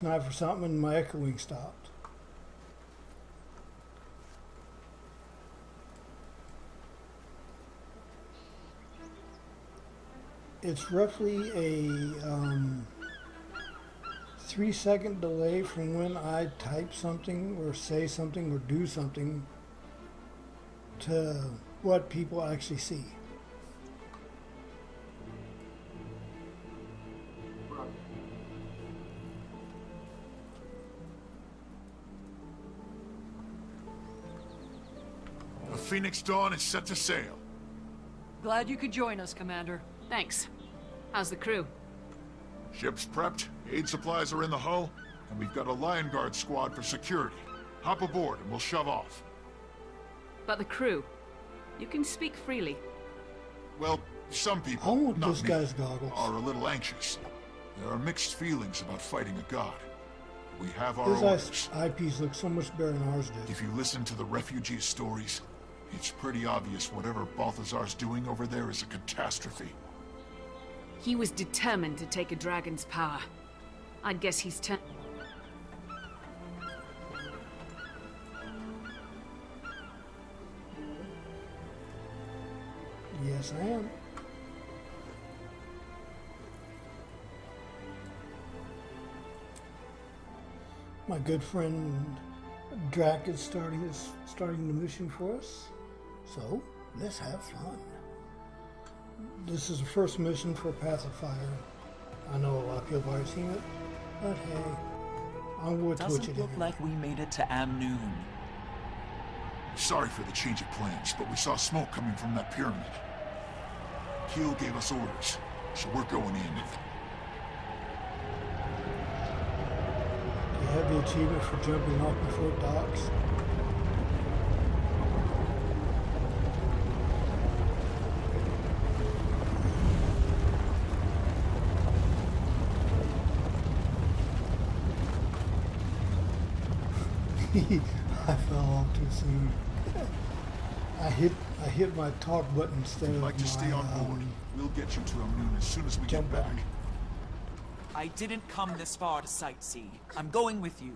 Knife or something, and my echoing stopped. It's roughly a 3-second delay from when I type something or say something or do something to what people actually see. The Phoenix Dawn is set to sail. Glad you could join us, Commander. Thanks. How's the crew? Ship's prepped, aid supplies are in the hull, and we've got a Lion Guard squad for security. Hop aboard and we'll shove off. But the crew? You can speak freely. Well, some I people, want not this me, guy's goggles. are a little anxious. There are mixed feelings about fighting a god. We have our His orders. eyepiece looks so much better than ours did. If you listen to the refugee stories, it's pretty obvious whatever Balthazar's doing over there is a catastrophe. He was determined to take a dragon's power. I'd guess he's Yes, I am. My good friend Drac is starting the mission for us. So let's have fun. This is the first mission for Path of Fire. I know a lot of people have already seen it, but hey, I'm going to Twitch it Doesn't look like we made it to Amnoon. Sorry for the change of plans, but we saw smoke coming from that pyramid. Keel gave us orders, so we're going in. Do you have the achievement for jumping off before it docks? I fell off too soon. I hit my talk button instead of Like to stay on board. We'll get you to Amnoon as soon as we get jump back. button. I didn't come this far to sightsee. I'm going with you.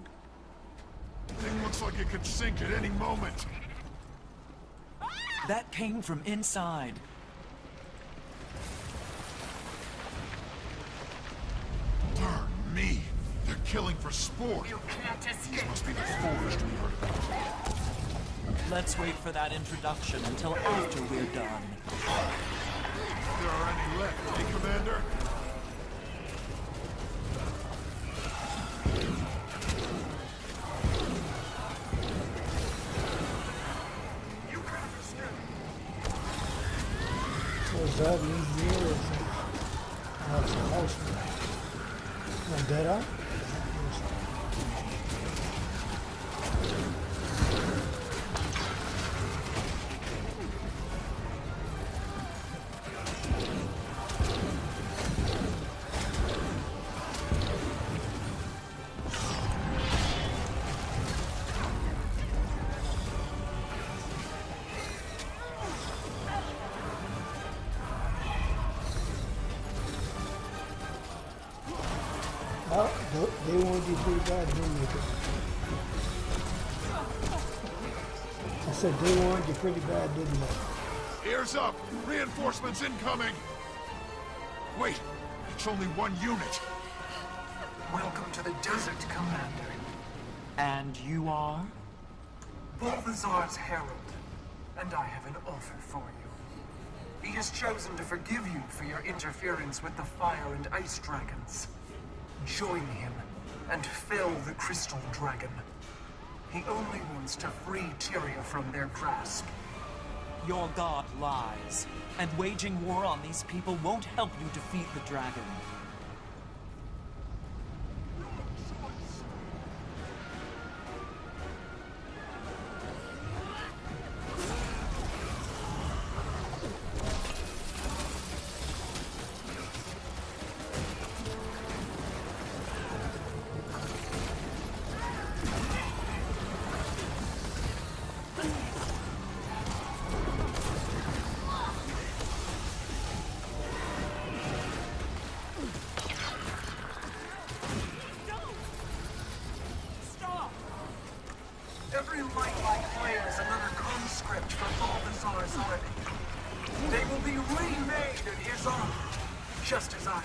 Thing looks like it could sink at any moment. That came from inside. Darn me! They're killing for sport. You can't escape. These must be the forged we heard about. Let's wait for that introduction until after we're done. If there are any left, eh, Commander? So is that an engineer or something? Oh, it's a horseman. Am I dead eye? Oh, they want to do pretty bad, didn't they? I said they wanted you pretty bad, didn't they? Ears up! Reinforcements incoming! Wait, it's only one unit. Welcome to the desert, Commander. And you are? Balthazar's herald, and I have an offer for you. He has chosen to forgive you for your interference with the fire and ice dragons. Join him and fell the crystal dragon. He only wants to free Tyria from their grasp. Your god lies, and waging war on these people won't help you defeat the dragon. just as I am.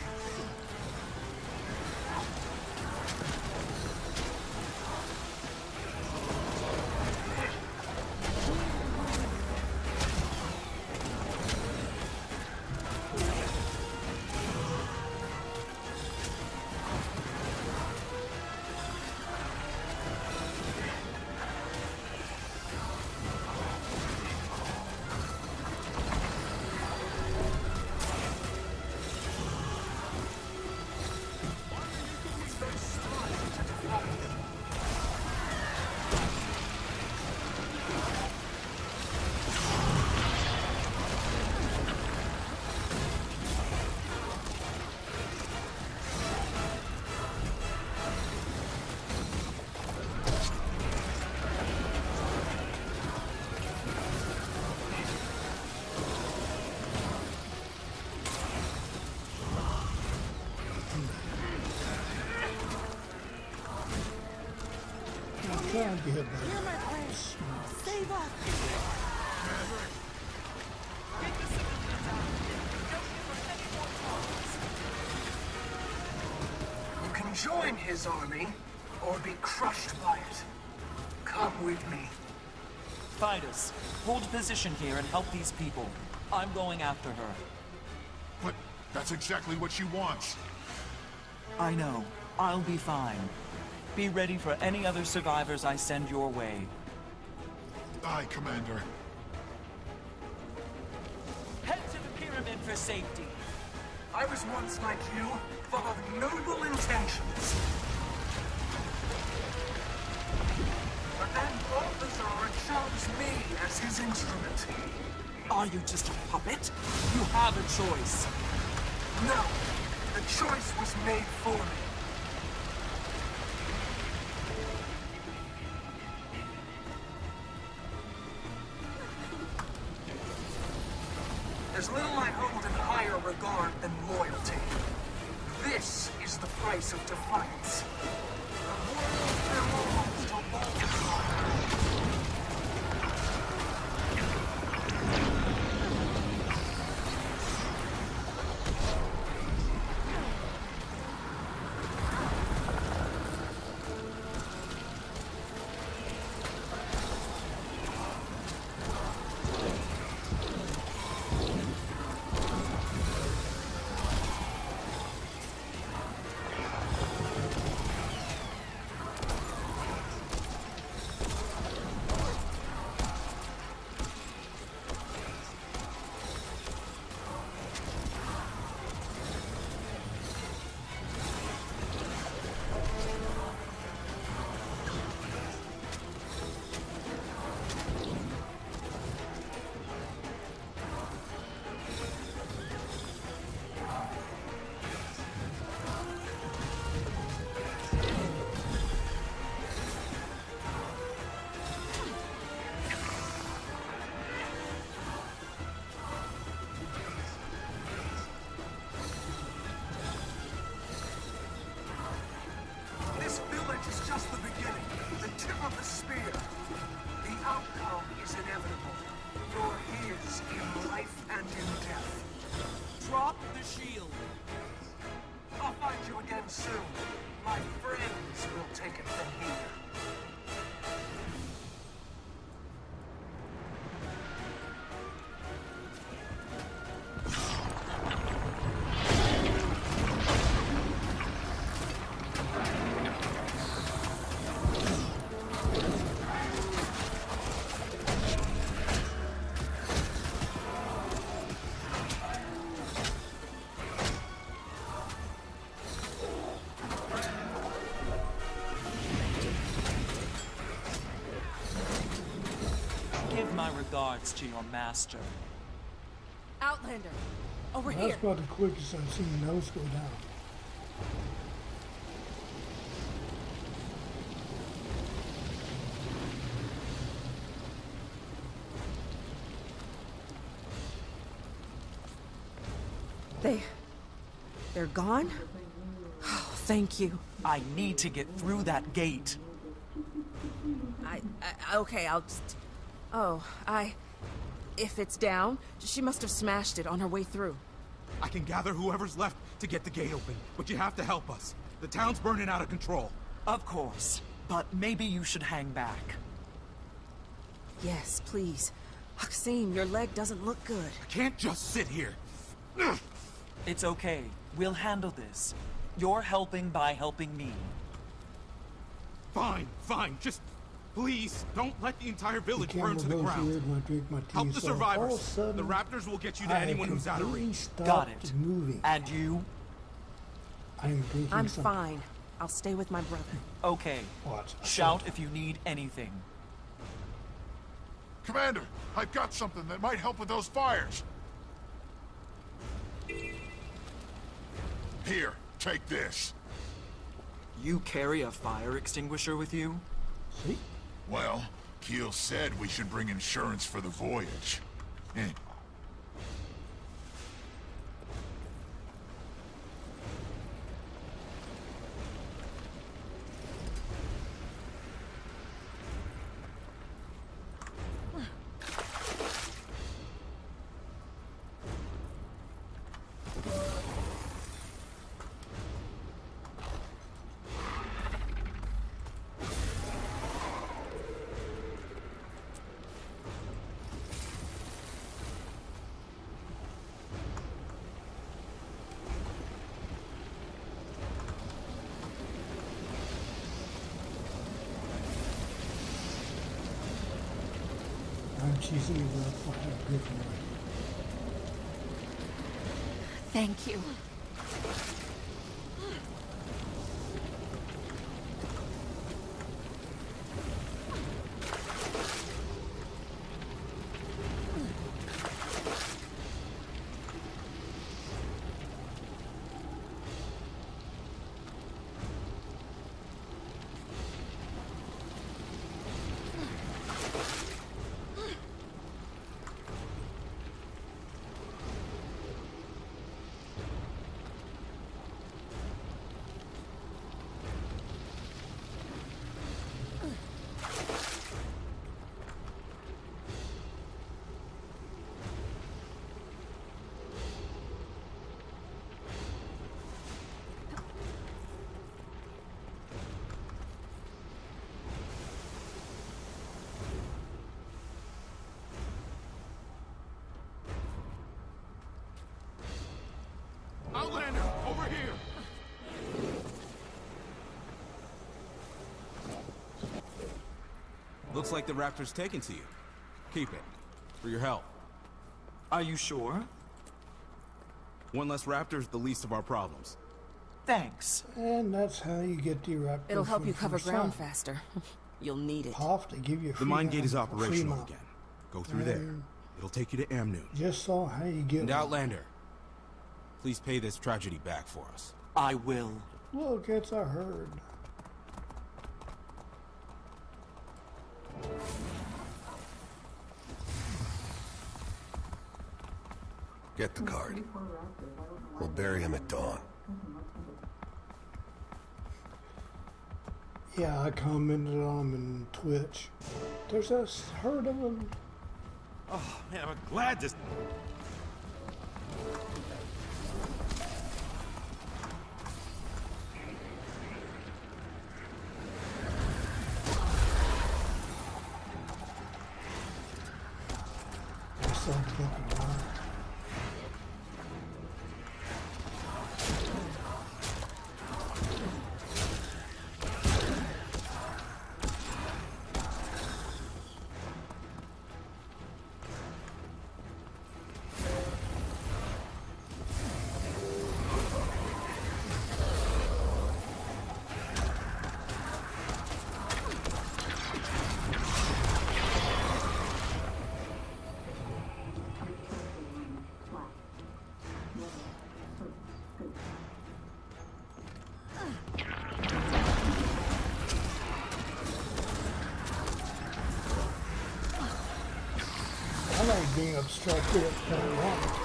Trying to get back. Hear my plan. Save up. You can join his army, or be crushed by it. Come with me. Fidus, hold position here and help these people. I'm going after her. But that's exactly what she wants. I know. I'll be fine. Be ready for any other survivors I send your way. Aye, Commander. Head to the pyramid for safety. I was once like you, full of noble intentions. But then Balthazar chose me as his instrument. Are you just a puppet? You have a choice. No, the choice was made for me. There's little I hold in higher regard than loyalty. This is the price of defiance. The world belongs to Balthazar. Soon, my friends will take it from here. Give my regards to your master. Outlander, over That's here. about the quickest I've seen those go down. They're gone? Oh, thank you. I need to get through that gate. Okay, I'll just... Oh, if it's down, she must have smashed it on her way through. I can gather whoever's left to get the gate open, but you have to help us. The town's burning out of control. Of course, but maybe you should hang back. Yes, please. Haxim, your leg doesn't look good. I can't just sit here. It's okay. We'll handle this. You're helping by helping me. Fine, fine. Just please don't let the entire The village camera burn to the goes ground. weird when I drink my tea. Help the so all of a survivors. sudden, The raptors will get you to I anyone who's out of completely reach. stopped Got it. moving. And you? I'm drinking I'm something. fine. I'll stay with my brother. Okay. Watch. Shout if you need anything. Commander, I've got something that might help with those fires. Here, take this. You carry a fire extinguisher with you? See? Well, Keel said we should bring insurance for the voyage. I'm cheesy enough to have good morning. Thank you. Outlander, over here! Looks like the raptor's taken to you. Keep it. For your health. Are you sure? One less raptor's the least of our problems. Thanks. And that's how you get the raptor. It'll help from you cover the ground sun. faster. You'll need it. PoF to give you a The free mine gate is mount, a free operational mount. again. Go through there. And It'll take you to Amnoon. just saw how you get And one. Outlander, please pay this tragedy back for us. I will. Look, it's a herd. Get the card. We'll bury him at dawn. Yeah, I commented on them in Twitch. There's a herd of them. Oh, man, I'm glad this... They're so fucking wild. I like being obstructed at point one.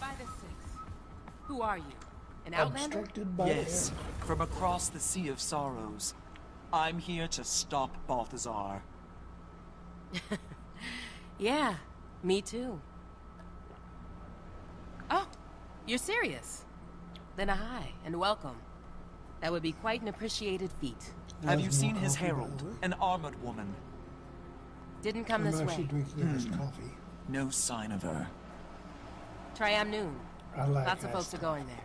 By the six. Who are you? An outlander? Obstructed by Yes, air. from across the Sea of Sorrows. I'm here to stop Balthazar. Yeah, me too. Oh, you're serious? Then a hi, and welcome. That would be quite an appreciated feat. Have you There's seen more his coffee, by herald? the way. An armored woman. Didn't come I'm this actually way. drinking this coffee. No sign of her. Triam Noon. I like Lots of that folks are stuff. going there.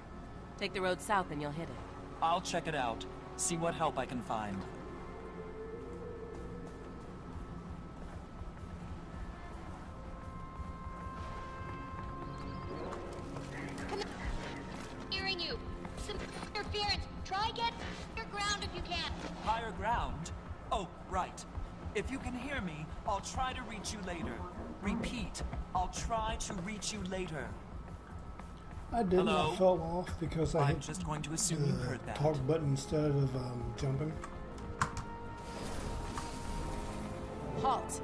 Take the road south and you'll hit it. I'll check it out. See what help I can find. Hearing you. Some interference. Try get your ground if you can. Higher ground? Oh, right. If you can hear me, I'll try to reach you later. Repeat, I'll try to reach you later. I did Hello? not fall off because I I'm hit just going to assume you heard the that. talk button instead of jumping. Halt!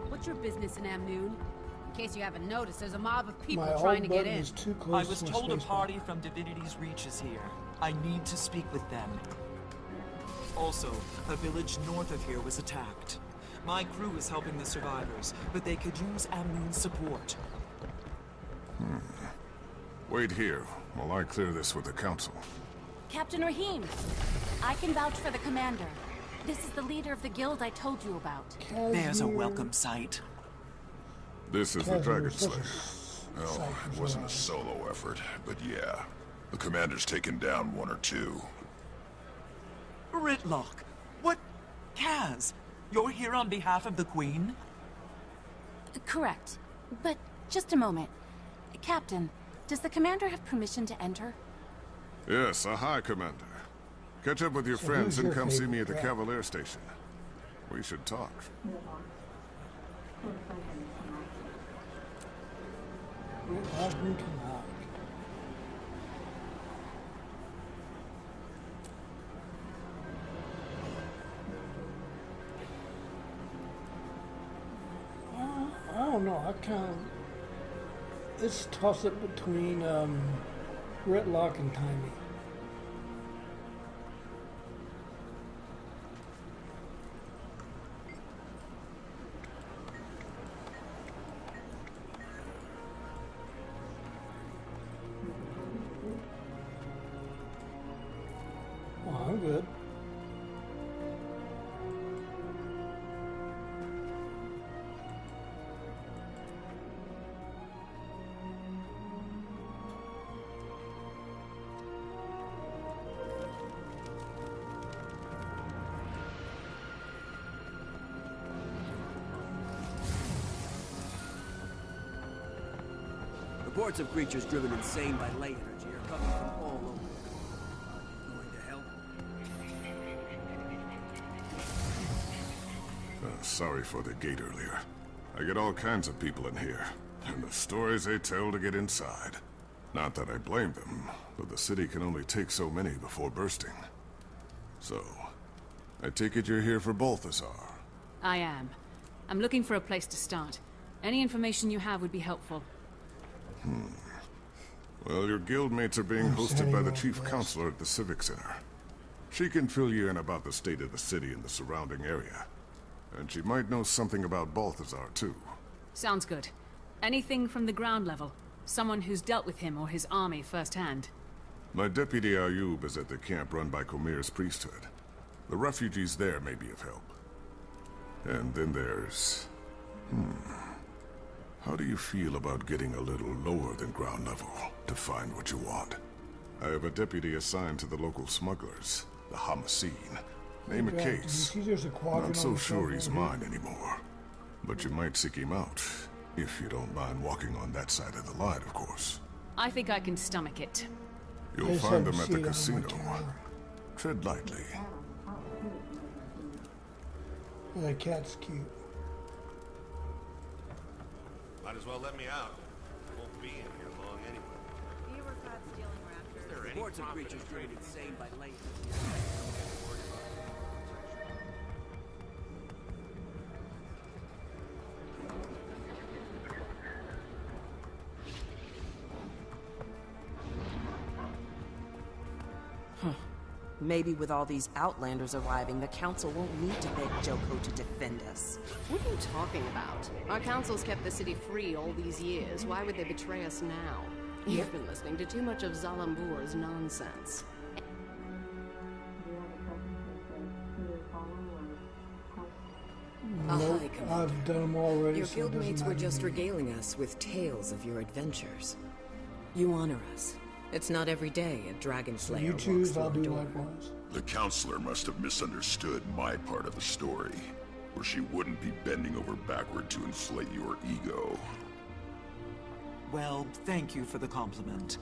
What's your business in Amnoon? In case you haven't noticed, there's a mob of people My trying alt to get button in. is too I close was to my told a space party from Divinity's Reach is here. I need to speak with them. Also, a village north of here was attacked. My crew is helping the survivors, but they could use Amnoon's support. Wait here while I clear this with the council. Captain Rahim, I can vouch for the commander. This is the leader of the guild I told you about. button. There's a Casimir- welcome sight. This is the Casimir Dragon is such a Slayer. Oh, sight it for wasn't a us. solo effort, but yeah. The commander's taken down one or two. Ritlock! What? Kaz! You're here on behalf of the Queen? Correct. But just a moment. Captain, does the commander have permission to enter? Yes, a high commander. Catch up with your So friends who's and your come see me at the favorite Cavalier Station. We should talk. I don't know. I kind of it's toss up between Ritlock and Timey. Oh, I'm good. Reports of creatures driven insane by ley energy are coming from all over. Are you going to help? Sorry for the gate earlier. I get all kinds of people in here, and the stories they tell to get inside. Not that I blame them, but the city can only take so many before bursting. So, I take it you're here for Balthazar. I am. I'm looking for a place to start. Any information you have would be helpful. Well, your guildmates are being I'm hosted setting by the up chief west. counselor at the Civic Center. She can fill you in about the state of the city and the surrounding area. And she might know something about Balthazar, too. Sounds good. Anything from the ground level? Someone who's dealt with him or his army firsthand. My deputy Ayub is at the camp run by Comir's priesthood. The refugees there may be of help. And then there's... How do you feel about getting a little lower than ground level to find what you want? I have a deputy assigned to the local smugglers, the Homicene. Name a Jack, did you case. see there's a quadrant Not so on the sure top he's over here? mine anymore. But you might seek him out, if you don't mind walking on that side of the line, of course. I think I can stomach it. You'll I just find had them to at see the it on my casino. camera. Tread lightly. That cat's cute. Might as well let me out. I won't be in here long anyway. Reports of creatures driven insane by ley energy. Maybe with all these Outlanders arriving, the Council won't need to beg Joko to defend us. What are you talking about? Our council's kept the city free all these years. Why would they betray us now? You've been listening to too much of Zalambur's nonsense. Nope, I've done them already. Your so it doesn't guildmates were matter just to me. regaling us with tales of your adventures. You honor us. It's not every day a dragon slayer You walks choose, through I'll our do door. likewise. The counselor must have misunderstood my part of the story, or she wouldn't be bending over backward to inflate your ego. Well, thank you for the compliment.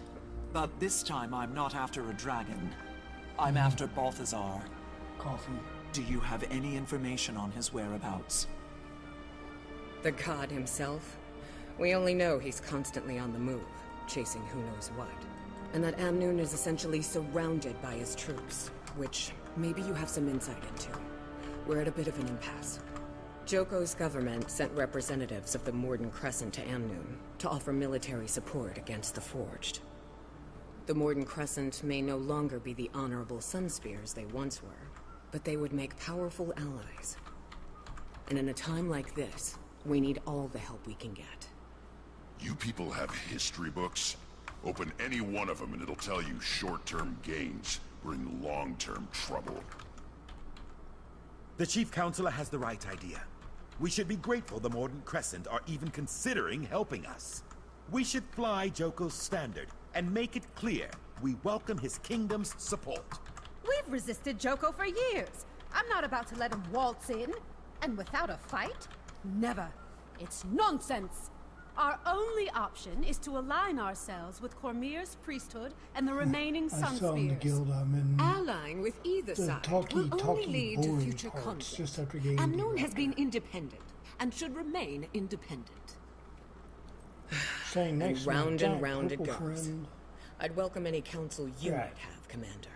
But this time I'm not after a dragon. I'm after Balthazar. Coffee. Do you have any information on his whereabouts? The god himself? We only know he's constantly on the move, chasing who knows what. And that Amnoon is essentially surrounded by his troops, which maybe you have some insight into. We're at a bit of an impasse. Joko's government sent representatives of the Morden Crescent to Amnoon to offer military support against the Forged. The Morden Crescent may no longer be the honorable Sunspears they once were, but they would make powerful allies. And in a time like this, we need all the help we can get. You people have history books? Open any one of them and it'll tell you short-term gains bring long-term trouble. The Chief Counselor has the right idea. We should be grateful the Morden Crescent are even considering helping us. We should fly Joko's standard and make it clear we welcome his kingdom's support. We've resisted Joko for years. I'm not about to let him waltz in. And without a fight? Never. It's nonsense. Our only option is to align ourselves with Cormyr's priesthood and the remaining I saw in the Sunspears. guild I'm in. Allying with either The side talky, will only talky, lead to boring future parts conflict. just after getting Amnoon has been independent and should remain independent. saying next And round to my and round it giant purple goes. friend. I'd welcome any counsel you Right. might have, Commander.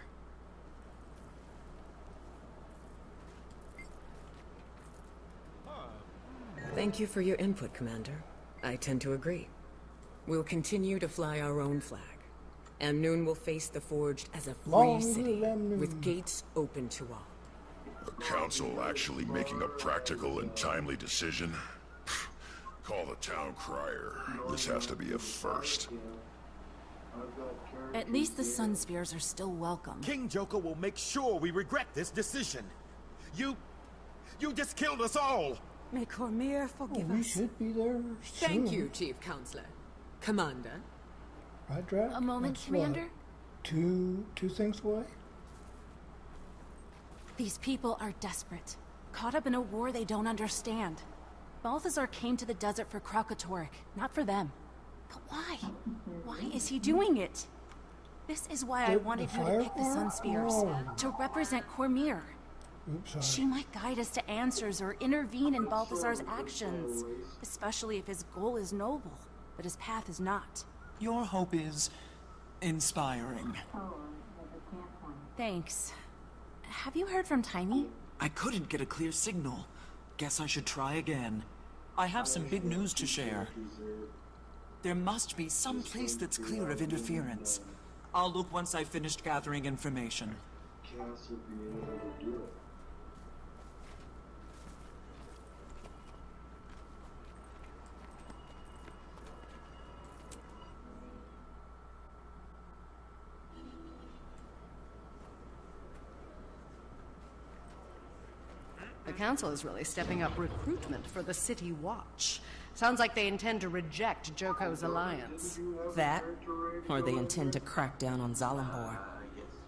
Thank you for your input, Commander. I tend to agree. We'll continue to fly our own flag. Amnoon will face the Forged as a free Long city, live Amnoon. with gates open to all. The Council actually making a practical and timely decision? Call the town crier. This has to be a first. At least the Sunspears are still welcome. King Joko will make sure we regret this decision. You just killed us all! May Cormyr Oh, forgive we us. should be there soon. Thank you, Chief Counselor. Commander. Right, Drac? A moment, That's Commander? What, two things away? These people are desperate, caught up in a war they don't understand. Balthazar came to the desert for Krakatorrik, not for them. But why? Why is he doing it? This is why I The wanted her fire to pick the war? Sunspears, Oh. to represent Cormyr. Oops, sorry. She might guide us to answers or intervene in Balthazar's actions, especially if his goal is noble, but his path is not. Your hope is inspiring. Thanks. Have you heard from Tiny? I couldn't get a clear signal. Guess I should try again. I have some big news to share. There must be some place that's clear of interference. I'll look once I've finished gathering information. The council is really stepping up recruitment for the City Watch. Sounds like they intend to reject Joko's alliance. That, or they intend to crack down on Zalambor.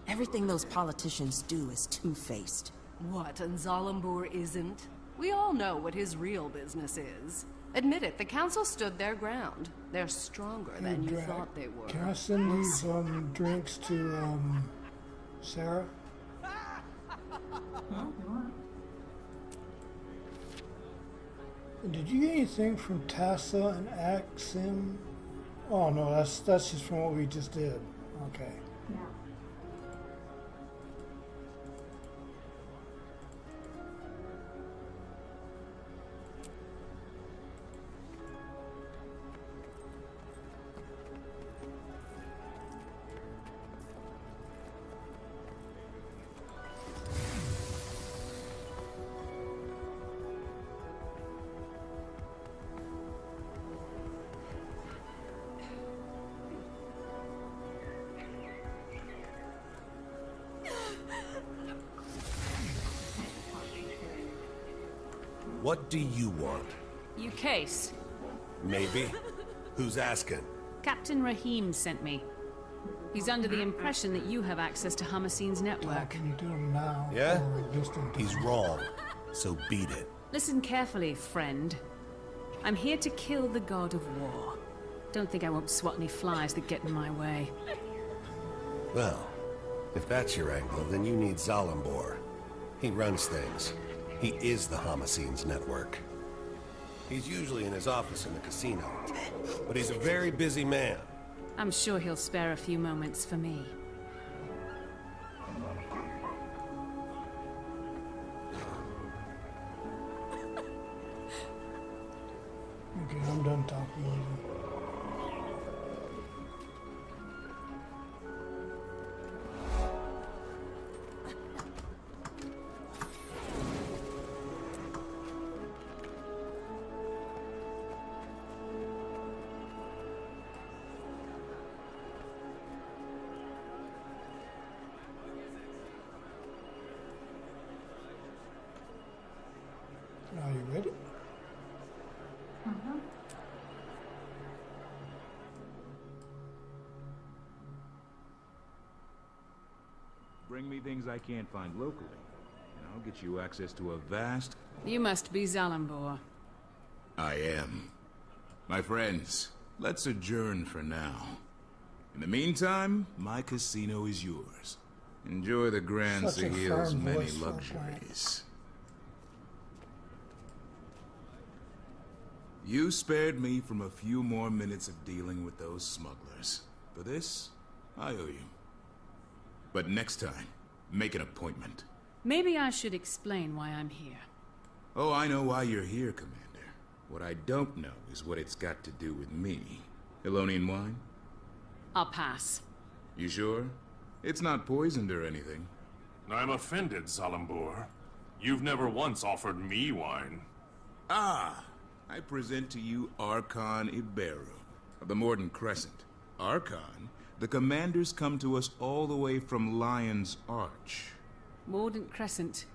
Everything those politicians do is two-faced. What, and Zalambur isn't? We all know what his real business is. Admit it, the council stood their ground. They're stronger than you Drac, thought they were. Can I send these drinks to Sarah? Did you get anything from Tassa and Axim? Oh no, that's just from what we just did. Okay. What do you want? You case. Maybe. Who's asking? Captain Rahim sent me. He's under the impression that you have access to Hamasine's network. Can you do him now? Yeah? Or distant He's time? wrong. So beat it. Listen carefully, friend. I'm here to kill the god of war. Don't think I won't swat any flies that get in my way. Well, if that's your angle, then you need Zalambor. He runs things. He is the Hamasine's network. He's usually in his office in the casino. But he's a very busy man. I'm sure he'll spare a few moments for me. Okay, I'm done talking to you. Are you ready? Bring me things I can't find locally, and I'll get you access to a vast... You must be Zalambor. I am. My friends, let's adjourn for now. In the meantime, my casino is yours. Enjoy the Grand Such a Sahil's firm many voice for a luxuries. You spared me from a few more minutes of dealing with those smugglers. For this, I owe you. But next time, make an appointment. Maybe I should explain why I'm here. Oh, I know why you're here, Commander. What I don't know is what it's got to do with me. Elonian wine? I'll pass. You sure? It's not poisoned or anything. I'm offended, Zalambor. You've never once offered me wine. Ah! I present to you Archon Iberu, of the Morden Crescent. Archon, the commanders come to us all the way from Lion's Arch. Mordant Crescent.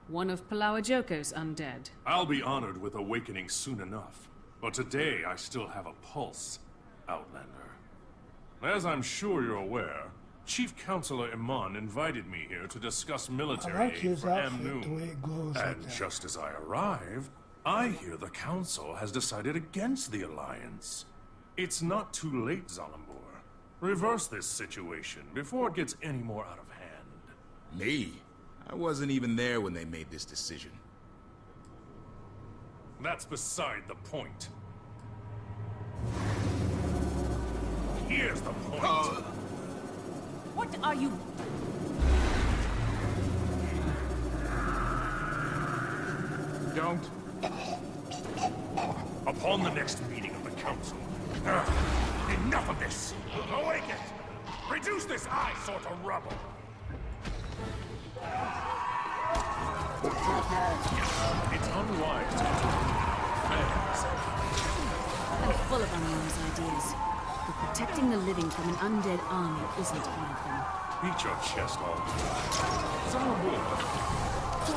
One of Palawa Joko's undead. I'll be honored with awakening soon enough. But today I still have a pulse, Outlander. As I'm sure you're aware, Chief Counselor Iman invited me here to discuss military aid his for outfit, the way Amnoon. it glows like And that. just as I arrive, I hear the Council has decided against the Alliance. It's not too late, Zalambor. Reverse this situation before it gets any more out of hand. Me? I wasn't even there when they made this decision. That's beside the point. Here's the point. What are you... Don't. Upon the next meeting of the Council. Enough of this! Awake it! Reduce this eyesore to rubble! It's unwise to I'm full of Anion's ideas. But protecting the living from an undead army isn't one of them. beat your chest off. Zalambor.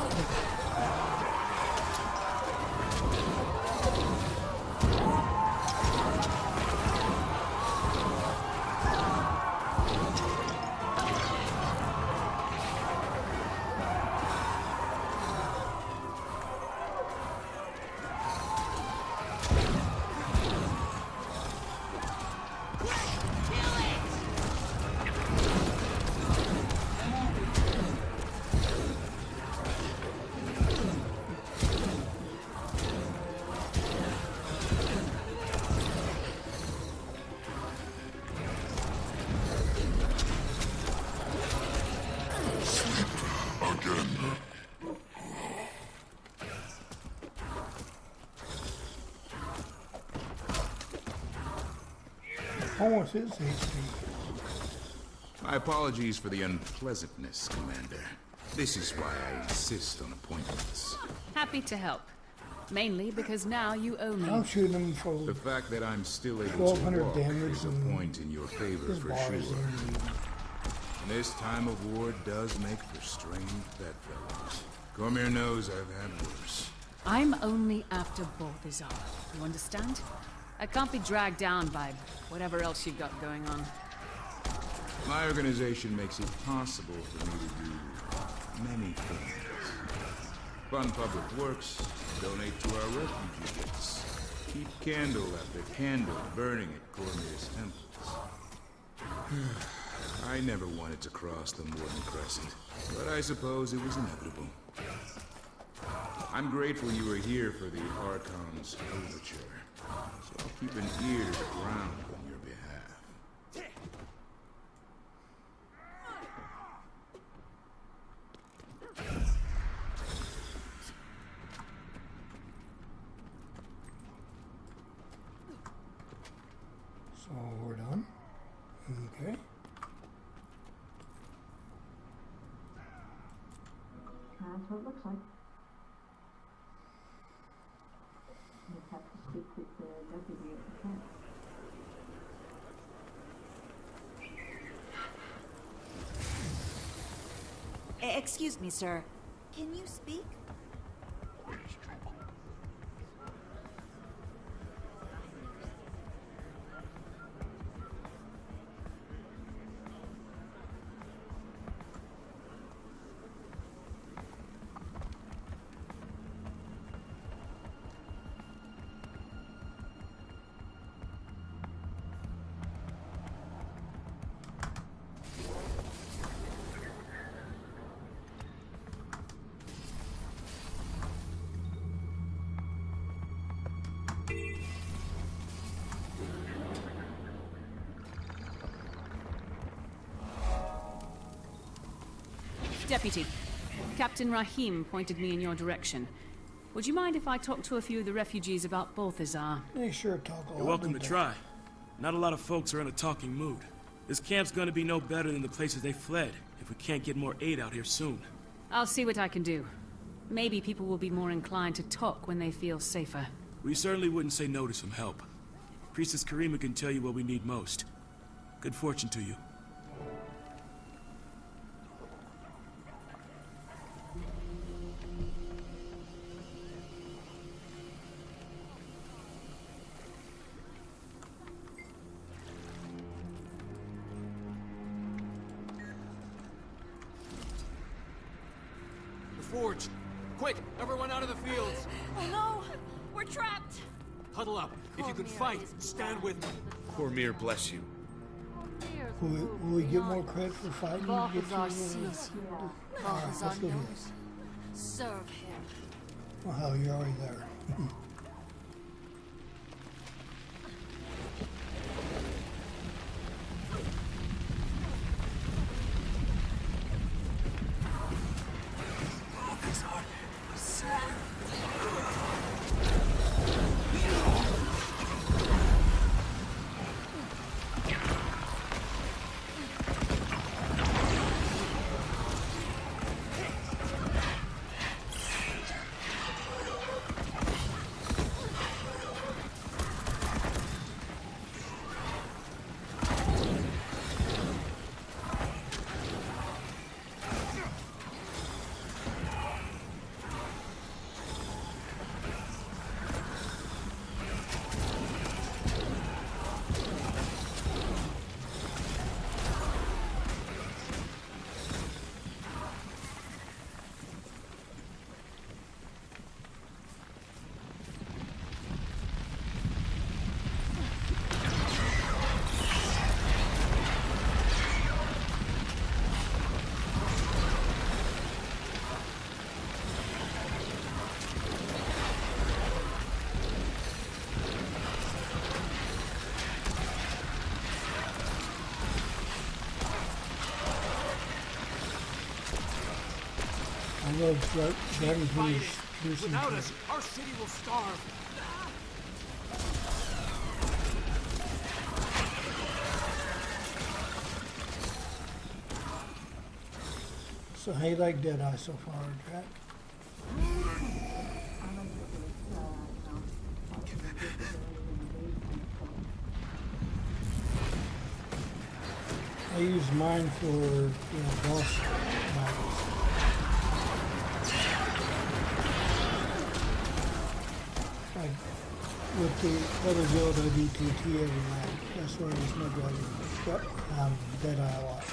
How much is HP? My apologies for the unpleasantness, Commander. This is why I insist on appointments. Happy to help. Mainly because now you owe me. I'm shooting him for The fact that I'm still able to 1,200 walk damage is a and point in your favor his for bars sure. in. This time of war does make for strained bedfellows. Cormier knows I've had worse. I'm only after Balthazar. You understand? I can't be dragged down by whatever else you've got going on. My organization makes it possible for me to do many things. Fund public works, donate to our refugee base, keep candle after candle burning at Cormier's temples. I never wanted to cross the Morden Crescent, but I suppose it was inevitable. I'm grateful you were here for the Archon's overture, so I'll keep an ear to the ground on your behalf. So we're done. Okay. That's what it looks like. Just have to speak with the deputy at the camp. Excuse me, sir. Can you speak? Deputy, Captain Rahim pointed me in your direction. Would you mind if I talk to a few of the refugees about Balthazar? They sure talk a lot. You're welcome to try. Not a lot of folks are in a talking mood. This camp's gonna be no better than the places they fled, if we can't get more aid out here soon. I'll see what I can do. Maybe people will be more inclined to talk when they feel safer. We certainly wouldn't say no to some help. Priestess Karima can tell you what we need most. Good fortune to you. Forge! Quick! Everyone out of the fields! Oh no! We're trapped! Huddle up. If you can fight, stand with me. Cormier bless you. Will we get more credit for fighting? Balthazar sees you. Balthazar let's go here. knows. Serve him. Well, hell, you're already there. I love that is when you're Without us, our city will starve. So how you like Deadeye so far, Jack? I use mine for boss battles. with the letter GW2 every night. That's where there's no dragon. Yep, Deadeye a lot.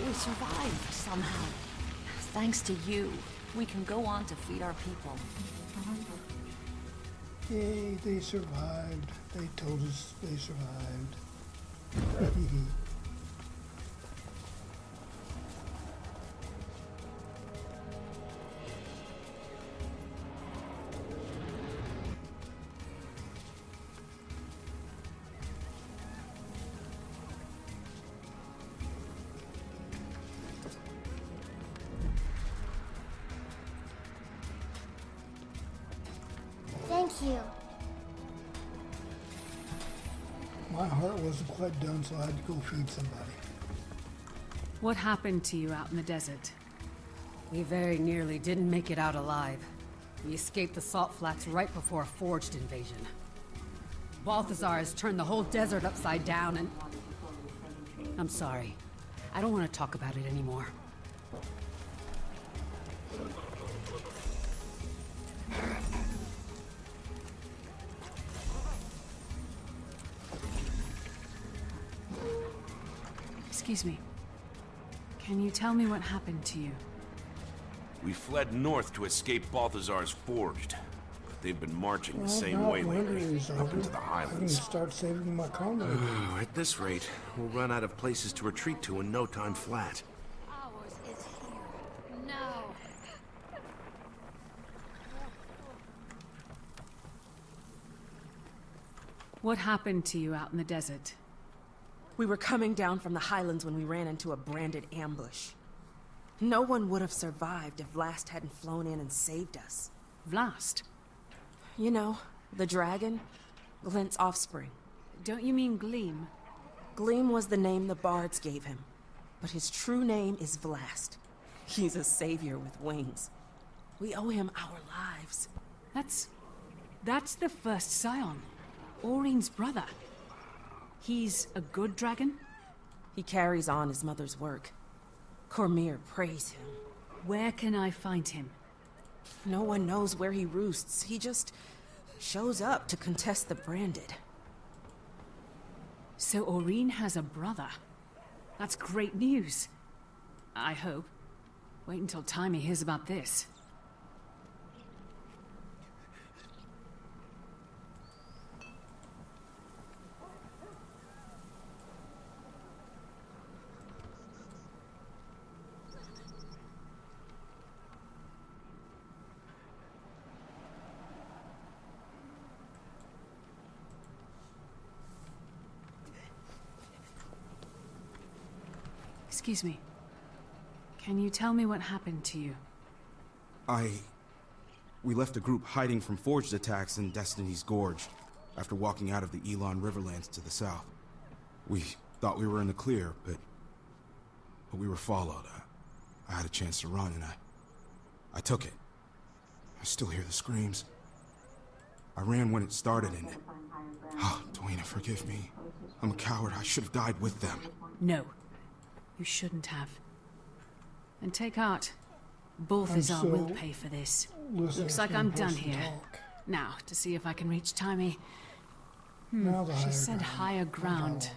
We survived somehow. Thanks to you, we can go on to feed our people. Yay, they survived. They told us they survived. Thank you. My heart wasn't quite done, so I had to go feed somebody. What happened to you out in the desert? We very nearly didn't make it out alive. We escaped the salt flats right before a forged invasion. Balthazar has turned the whole desert upside down and... I'm sorry. I don't want to talk about it anymore. Excuse me. Can you tell me what happened to you? We fled north to escape Balthazar's Forged. But they've been marching the same way lately, up into the I can highlands. start saving my comrades. At this rate, we'll run out of places to retreat to in no time flat. Ours is here. Now. What happened to you out in the desert? We were coming down from the highlands when we ran into a branded ambush. No one would have survived if Vlast hadn't flown in and saved us. Vlast? You know, the dragon. Glint's offspring. Don't you mean Gleam? Gleam was the name the bards gave him. But his true name is Vlast. He's a savior with wings. We owe him our lives. That's the first scion. Aurine's brother. He's a good dragon? He carries on his mother's work. Cormyr praise him. Where can I find him? No one knows where he roosts. He just shows up to contest the branded. So Aurine has a brother. That's great news. I hope. Wait until Timmy hears about this. Excuse me. Can you tell me what happened to you? We left a group hiding from forged attacks in Destiny's Gorge after walking out of the Elon Riverlands to the south. We thought we were in the clear, but we were followed. I had a chance to run, and I took it. I still hear the screams. I ran when it started, and... Oh, Dwayne, forgive me. I'm a coward. I should have died with them. No. You shouldn't have. And take heart. Balthazar will pay for this. Looks like I'm done here. Now, to see if I can reach Timmy. She said higher ground.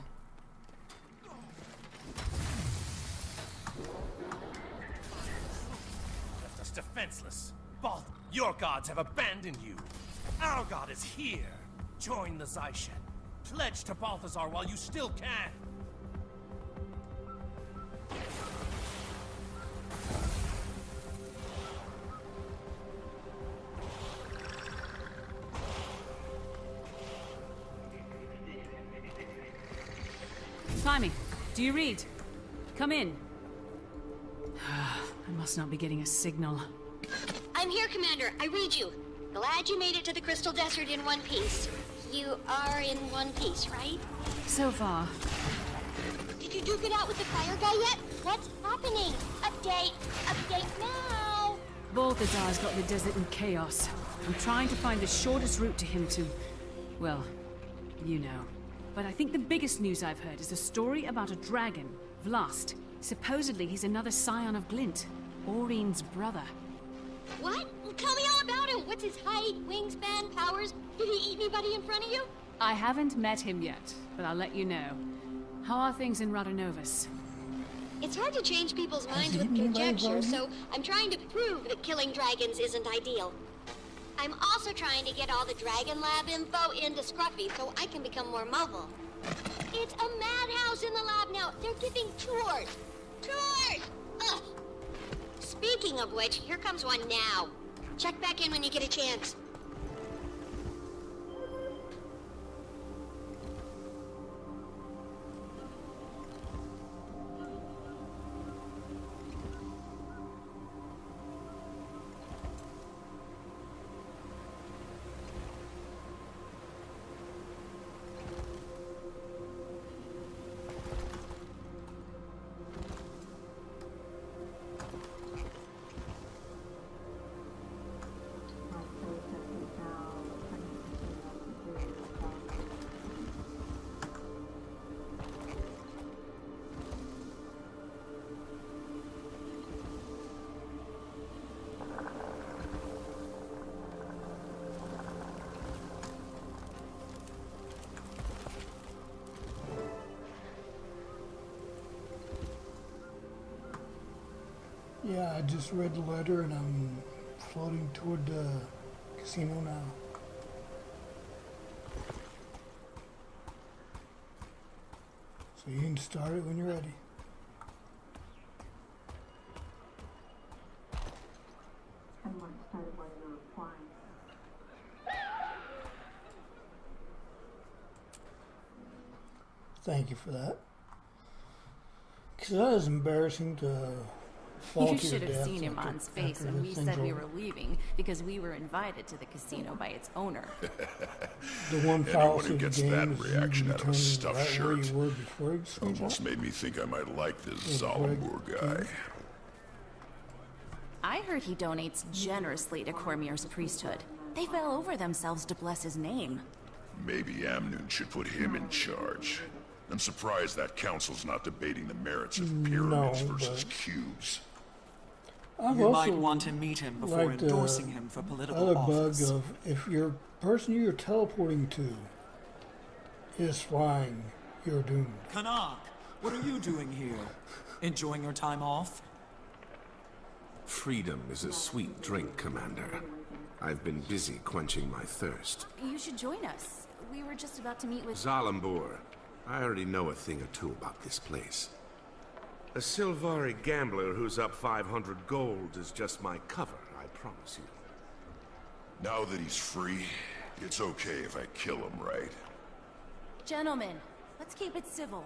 Left us defenseless. Both your gods have abandoned you. Our god is here. Join the Zyshen. Pledge to Balthazar while you still can. Timmy, do you read? Come in. I must not be getting a signal. I'm here, Commander. I read you. Glad you made it to the Crystal Desert in one piece. You are in one piece, right? So far. Did you duke it out with the fire guy yet? What's happening? Update! Update now! Balthazar's got the desert in chaos. I'm trying to find the shortest route to him to... well, you know. But I think the biggest news I've heard is a story about a dragon, Vlast. Supposedly he's another scion of Glint, Aurine's brother. What? Well, tell me all about him. What's his height, wingspan, powers? Did he eat anybody in front of you? I haven't met him yet, but I'll let you know. How are things in Rhodonovus? It's hard to change people's minds with conjecture, so I'm trying to prove that killing dragons isn't ideal. I'm also trying to get all the Dragon Lab info into Scruffy so I can become more mobile. It's a madhouse in the lab now. They're giving tours. Tours! Ugh. Speaking of which, here comes one now. Check back in when you get a chance. Yeah, I just read the letter and I'm floating toward the casino now. So you can start it when you're ready. Thank you for that. Because that is embarrassing to fall You to your should have death seen him after- on space after when this we thing's said we over. were leaving because we were invited to the casino by its owner. The one Anyone fallacy who of the gets game that is you reaction out of a return stuffed right where shirt you were before you screwed almost up. made me think I might like this Greg, Zalambur guy. I heard he donates generously to Cormier's priesthood. They fell over themselves to bless his name. Maybe Amnoon should put him in charge. I'm surprised that council's not debating the merits of pyramids versus cubes. I've You also might want to meet him before liked, endorsing him for political other office. bug of if your person you're teleporting to is flying, you're doomed. Kanak, what are you doing here? Enjoying your time off? Freedom is a sweet drink, Commander. I've been busy quenching my thirst. You should join us. We were just about to meet with... Zalambur, I already know a thing or two about this place. A Silvari gambler who's up 500 gold is just my cover, I promise you. Now that he's free, it's okay if I kill him, right? Gentlemen, let's keep it civil.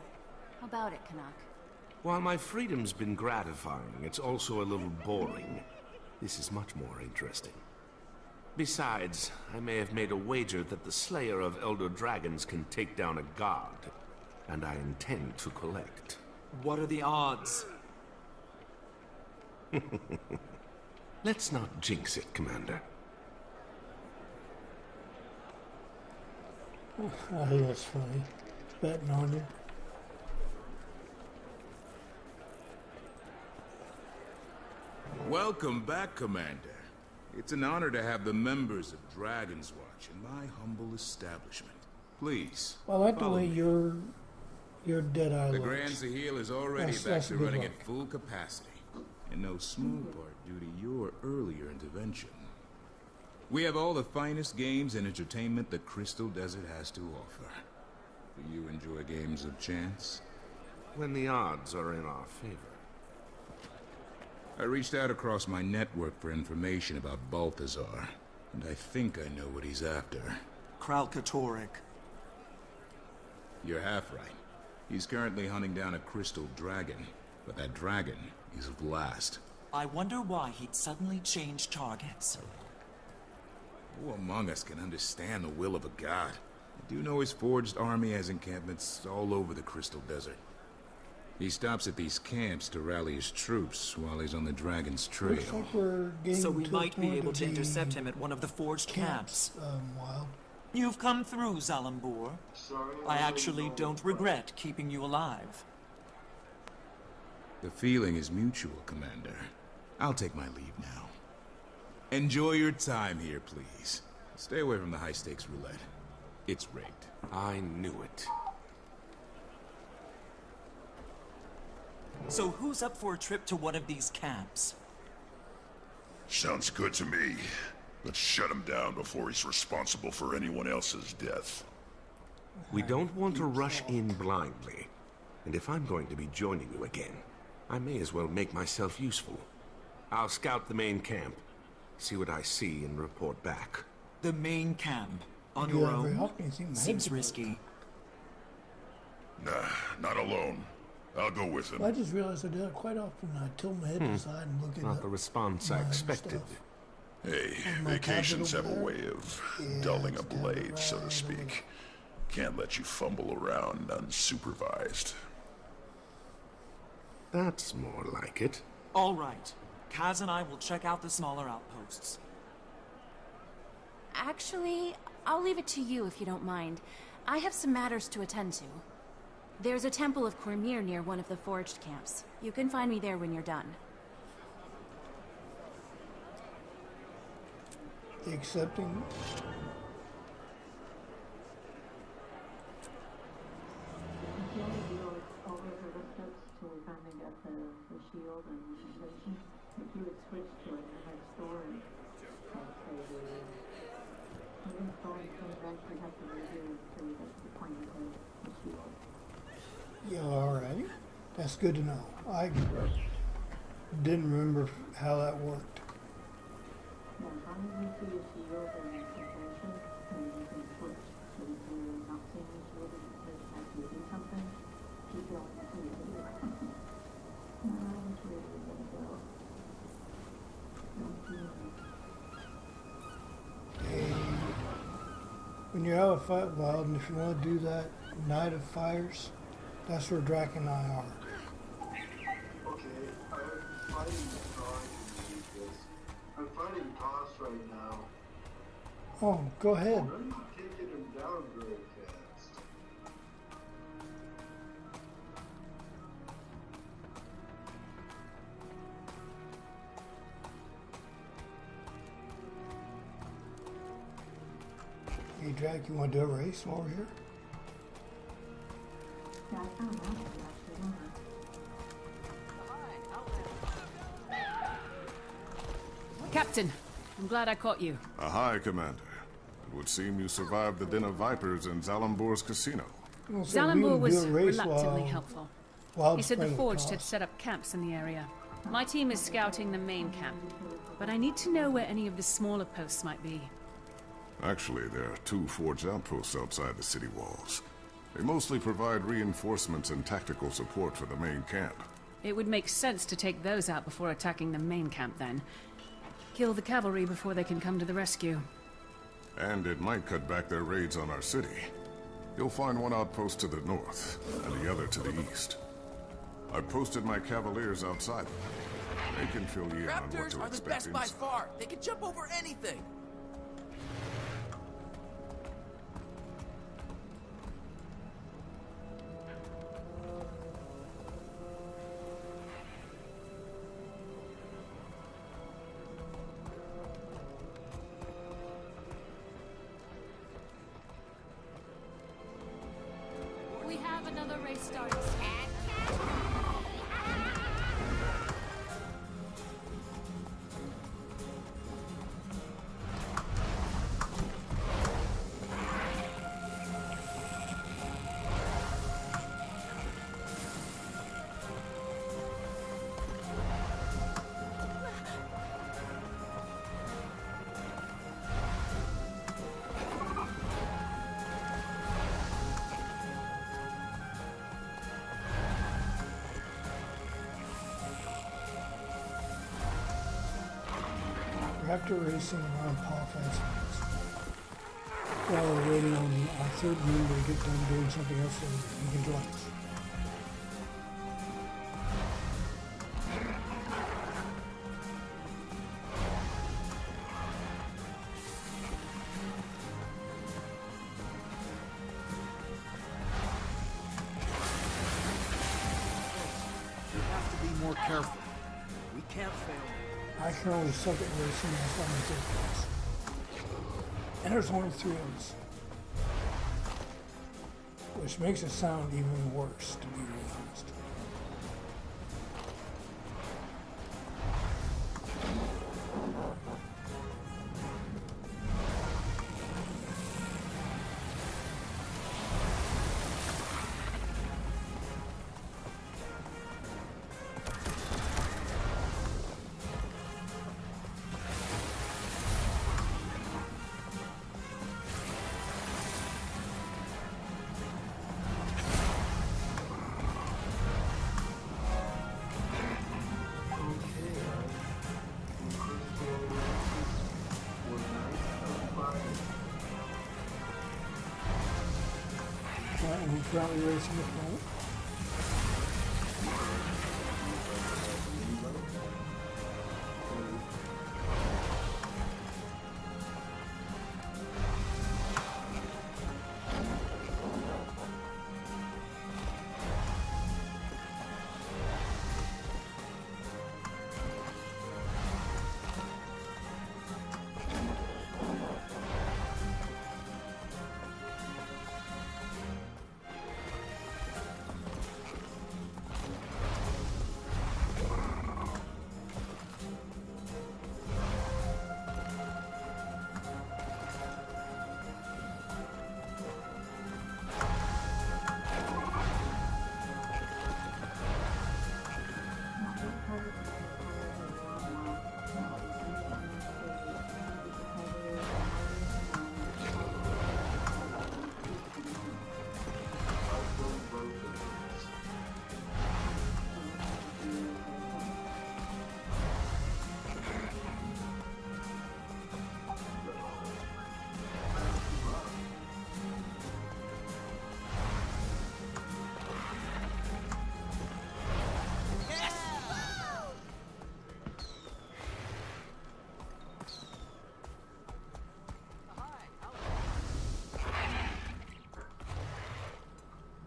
How about it, Kanak? While my freedom's been gratifying, it's also a little boring. This is much more interesting. Besides, I may have made a wager that the Slayer of Elder Dragons can take down a god, and I intend to collect. What are the odds? Let's not jinx it, Commander. I think that's funny. Betting on you. Welcome back, Commander. It's an honor to have the members of Dragon's Watch in my humble establishment. Please, Well, I like the follow way me. your dead-eye The looks. Grand Zahil is already That's back a to good running look. at full capacity, in no small part due to your earlier intervention. We have all the finest games and entertainment the Crystal Desert has to offer. Do you enjoy games of chance? When the odds are in our favor. I reached out across my network for information about Balthazar, and I think I know what he's after. Kralkatorek. You're half right. He's currently hunting down a crystal dragon, but that dragon is Vlast. I wonder why he'd suddenly change targets. Who among us can understand the will of a god? I do know his forged army has encampments all over the Crystal Desert. He stops at these camps to rally his troops while he's on the dragon's trail. Looks like we're getting So we to a might be point able of to the intercept him at one of the forged camps. Wild. You've come through, Zalambur. I actually don't regret keeping you alive. The feeling is mutual, Commander. I'll take my leave now. Enjoy your time here, please. Stay away from the high-stakes roulette. It's rigged. I knew it. So who's up for a trip to one of these camps? Sounds good to me. Let's shut him down before he's responsible for anyone else's death. We don't want to rush in blindly. And if I'm going to be joining you again, I may as well make myself useful. I'll scout the main camp, see what I see, and report back. The main camp? On Yeah, your very own? often you seem to Seems hate to risky. Nah, not alone. I'll go with him. Well, I just realized I do that quite often. I tilt my head to the side and look at Not the response I expected. Hey, my vacations have tablet a over way of dulling a blade, so to speak. Can't let you fumble around unsupervised. That's more like it. All right. Kaz and I will check out the smaller outposts. Actually, I'll leave it to you if you don't mind. I have some matters to attend to. There's a temple of Cormyr near one of the forged camps. You can find me there when you're done. accepting. Till we finally got the shield and the invention. If you would switch to it in the next store and say the installing things actually have to redo until we get to the point of the shield. Yeah, alrighty. That's good to know. I didn't remember how that worked. Yeah, as long as you see a shield and an invention, then you can switch. So if you're not seeing the shield and it has to do something, keep going until you do it. Which way are we gonna go? Don't see any. When you're out of Fight Wild, and if you want to do that Night of Fires, that's where Drac and I are. Okay, I'm fighting this. I'm fighting Toss right now. Oh, go ahead. I'm taking him down very fast. Hey, Drac, you want to do a race over here? Yeah, I found that one actually, don't I? Captain, I'm glad I caught you. Aye, Commander. It would seem you survived the Den of Vipers in Zalambor's casino. Well, so we Zalambur would do was a race reluctantly while- helpful. while He said the playing Forged Toss. had set up camps in the area. My team is scouting the main camp, but I need to know where any of the smaller posts might be. Actually, there are 2 forged outposts outside the city walls. They mostly provide reinforcements and tactical support for the main camp. It would make sense to take those out before attacking the main camp then. Kill the cavalry before they can come to the rescue. And it might cut back their raids on our city. You'll find one outpost to the north, and the other to the east. I've posted my cavaliers outside. They can fill you in on what Raptors to are the expect best by inside. far. They can jump over anything. We have another race starting. Raptor racing around PoF instruments. While we're waiting on our third member to get done doing something else, so you can join us. We have to be more careful. We can't fail. I can only suck at racing as long as third place. And there's only 3 of us. Which makes it sound even worse, to be really honest. And we're currently racing at the moment.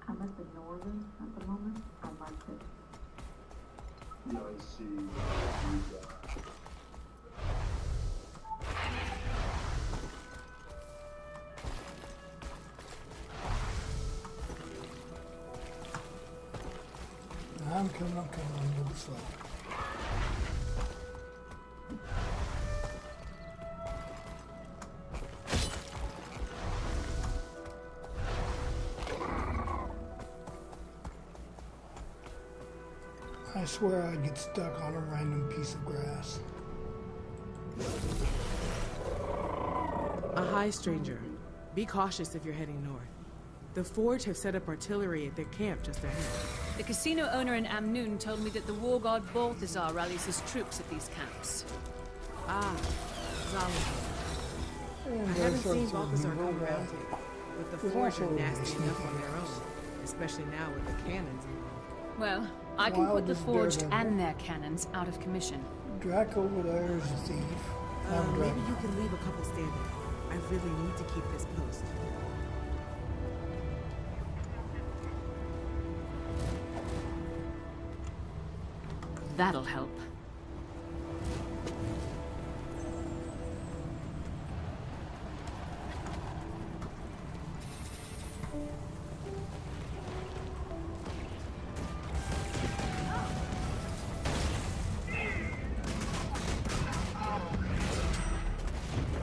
I'm at the northern at the moment. I like it. Yeah, I see. I'm coming, I'm a little bit slow. I swear I'd get stuck on a random piece of grass. Hi, stranger. Be cautious if you're heading north. The Forge have set up artillery at their camp just ahead. The casino owner in Amnoon told me that the war god Balthazar rallies his troops at these camps. Ah, Zalazar. I haven't seen Balthazar come around here. With the Forge are nasty enough on their own, especially now with the cannons involved. Well, I can put the Forged and their cannons out of commission. Draco with Ayers a thief. Maybe you can leave a couple standing. I really need to keep this post. That'll help.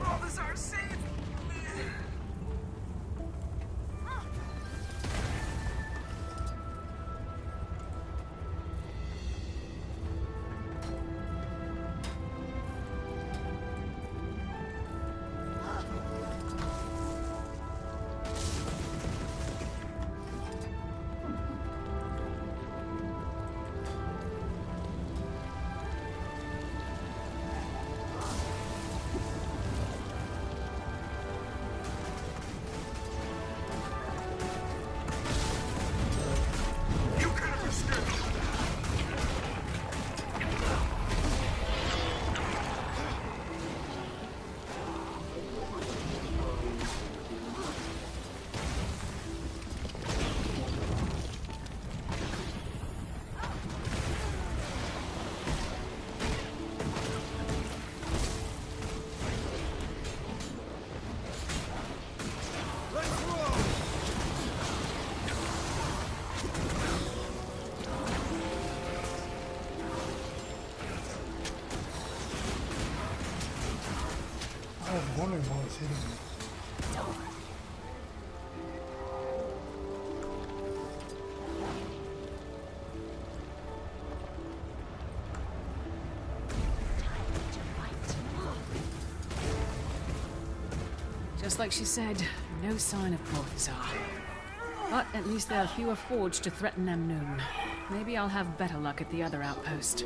Balthazar, save me! I was wondering why it's hitting me. Just like she said, no sign of Balthazar. But at least there are fewer Forged to threaten Amnoon. Maybe I'll have better luck at the other outpost.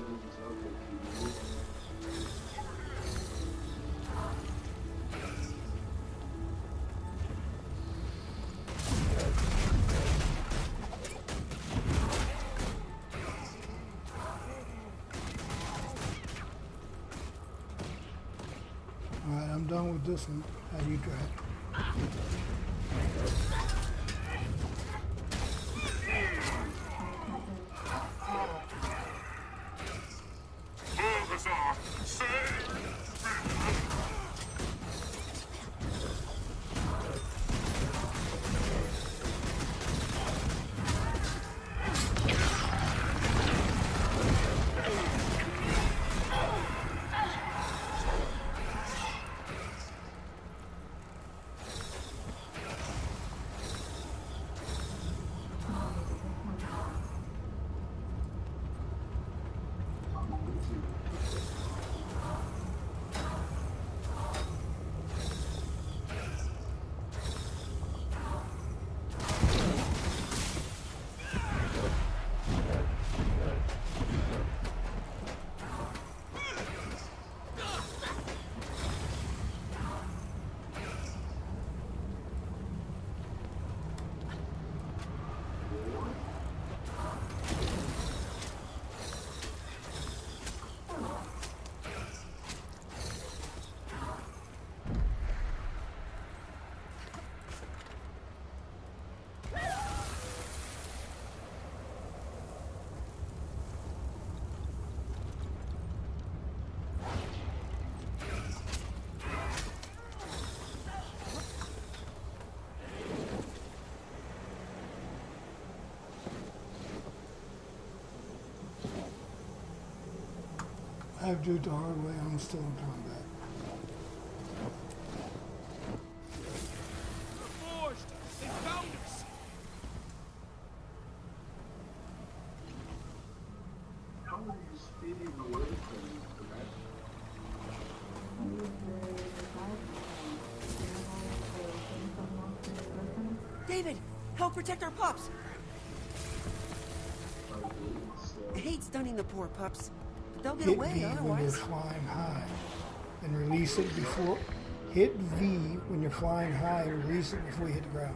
Alright, I'm done with this one. How do you drive? Balthazar, save me! I have to do it the hard way. I'm still in combat. Forged! They found us! How are you speeding away from that? David, help protect our pups! hate stunning the poor pups, but they'll get Hit away V when you're otherwise. flying high, and release it before. Hit V when you're flying high and release it before you hit the ground.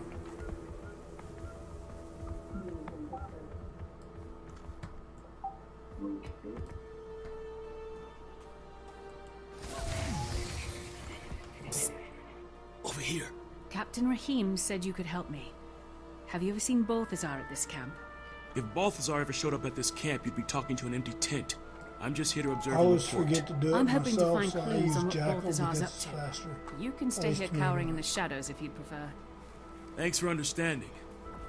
Over here. Captain Rahim said you could help me. Have you ever seen Balthazar at this camp? If Balthazar ever showed up at this camp, you'd be talking to an empty tent. I'm just here to observe I and always report. forget to do it I'm hoping to myself, find so I clues use on what Jackal Balthazar's because up it's to. faster. You can stay Always here to me. cowering in the shadows if you'd prefer. Thanks for understanding.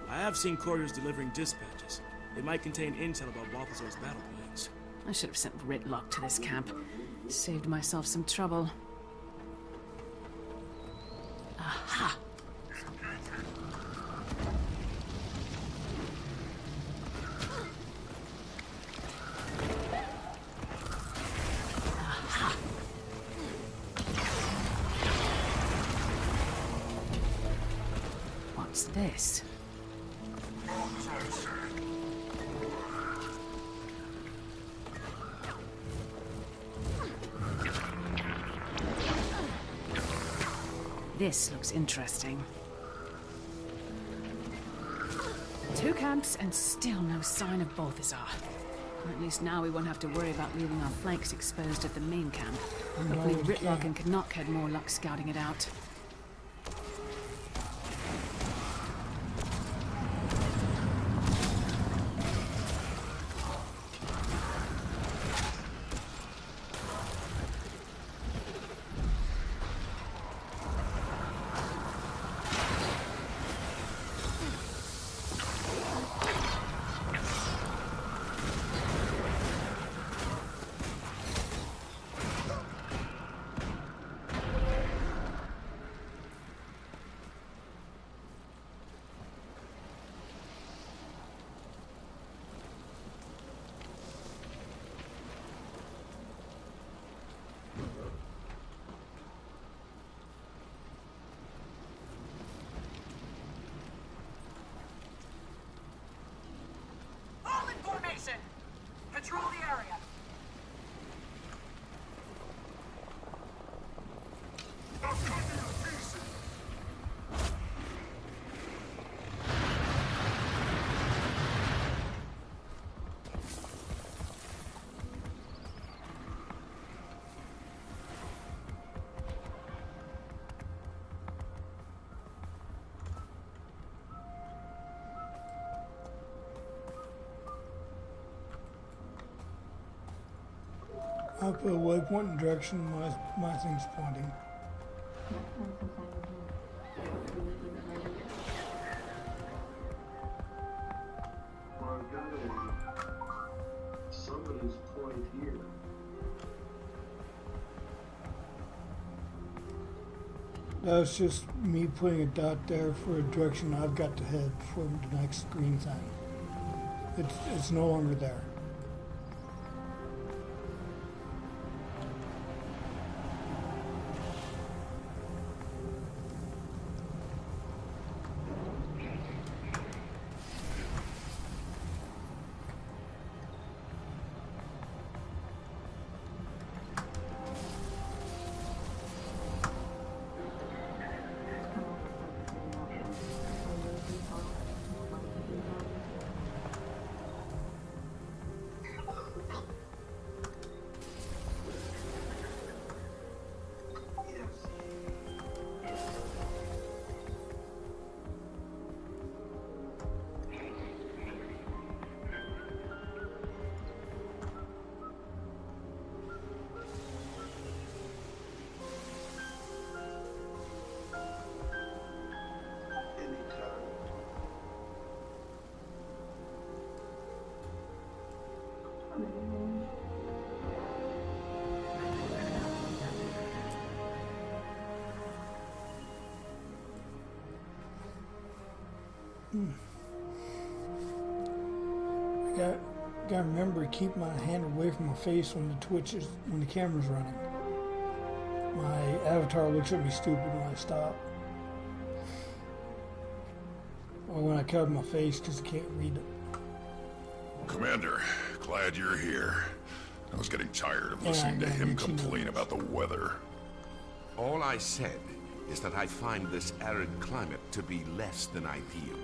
I have seen couriers delivering dispatches. They might contain intel about Balthazar's battle plans. I should have sent Ritlock to this camp. Saved myself some trouble. Aha! Aha! What's this? This looks interesting. 2 camps and still no sign of Balthazar. At least now we won't have to worry about leaving our flanks exposed at the main camp. Hopefully Ritlock and Knock had more luck scouting it out. All in formation! Patrol the area! I put a waypoint in the direction my thing's pointing. Well, I've got somebody's point here. That's just me putting a dot there for a direction I've got to head for the next green thing. It's no longer there. Gotta remember to keep my hand away from my face when the camera's running. My avatar looks at me stupid when I stop. Or when I cover my face because I can't read it. Commander, Glad you're here. I was getting tired of listening to him complain about the weather. All I said is that I find this arid climate to be less than ideal.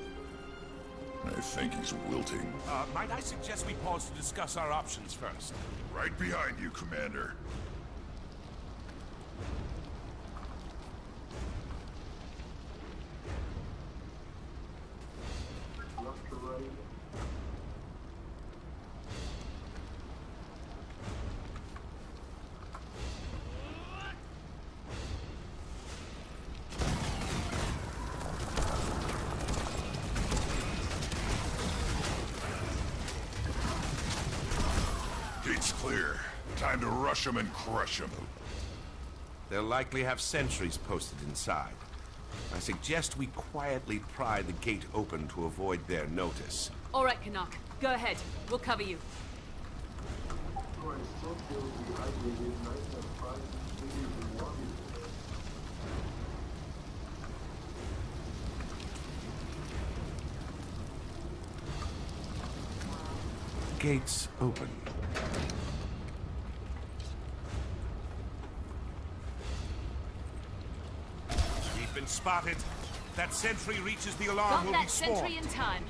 I think he's wilting. Might I suggest we pause to discuss our options first? Right behind you, Commander. Left to right. Gate's clear. Time to rush him and crush him. They'll likely have sentries posted inside. I suggest we quietly pry the gate open to avoid their notice. All right, Canuck. Go ahead. We'll cover you. Gates open. We've been spotted. That sentry reaches the alarm, Got will that be swarmed. sentry in time.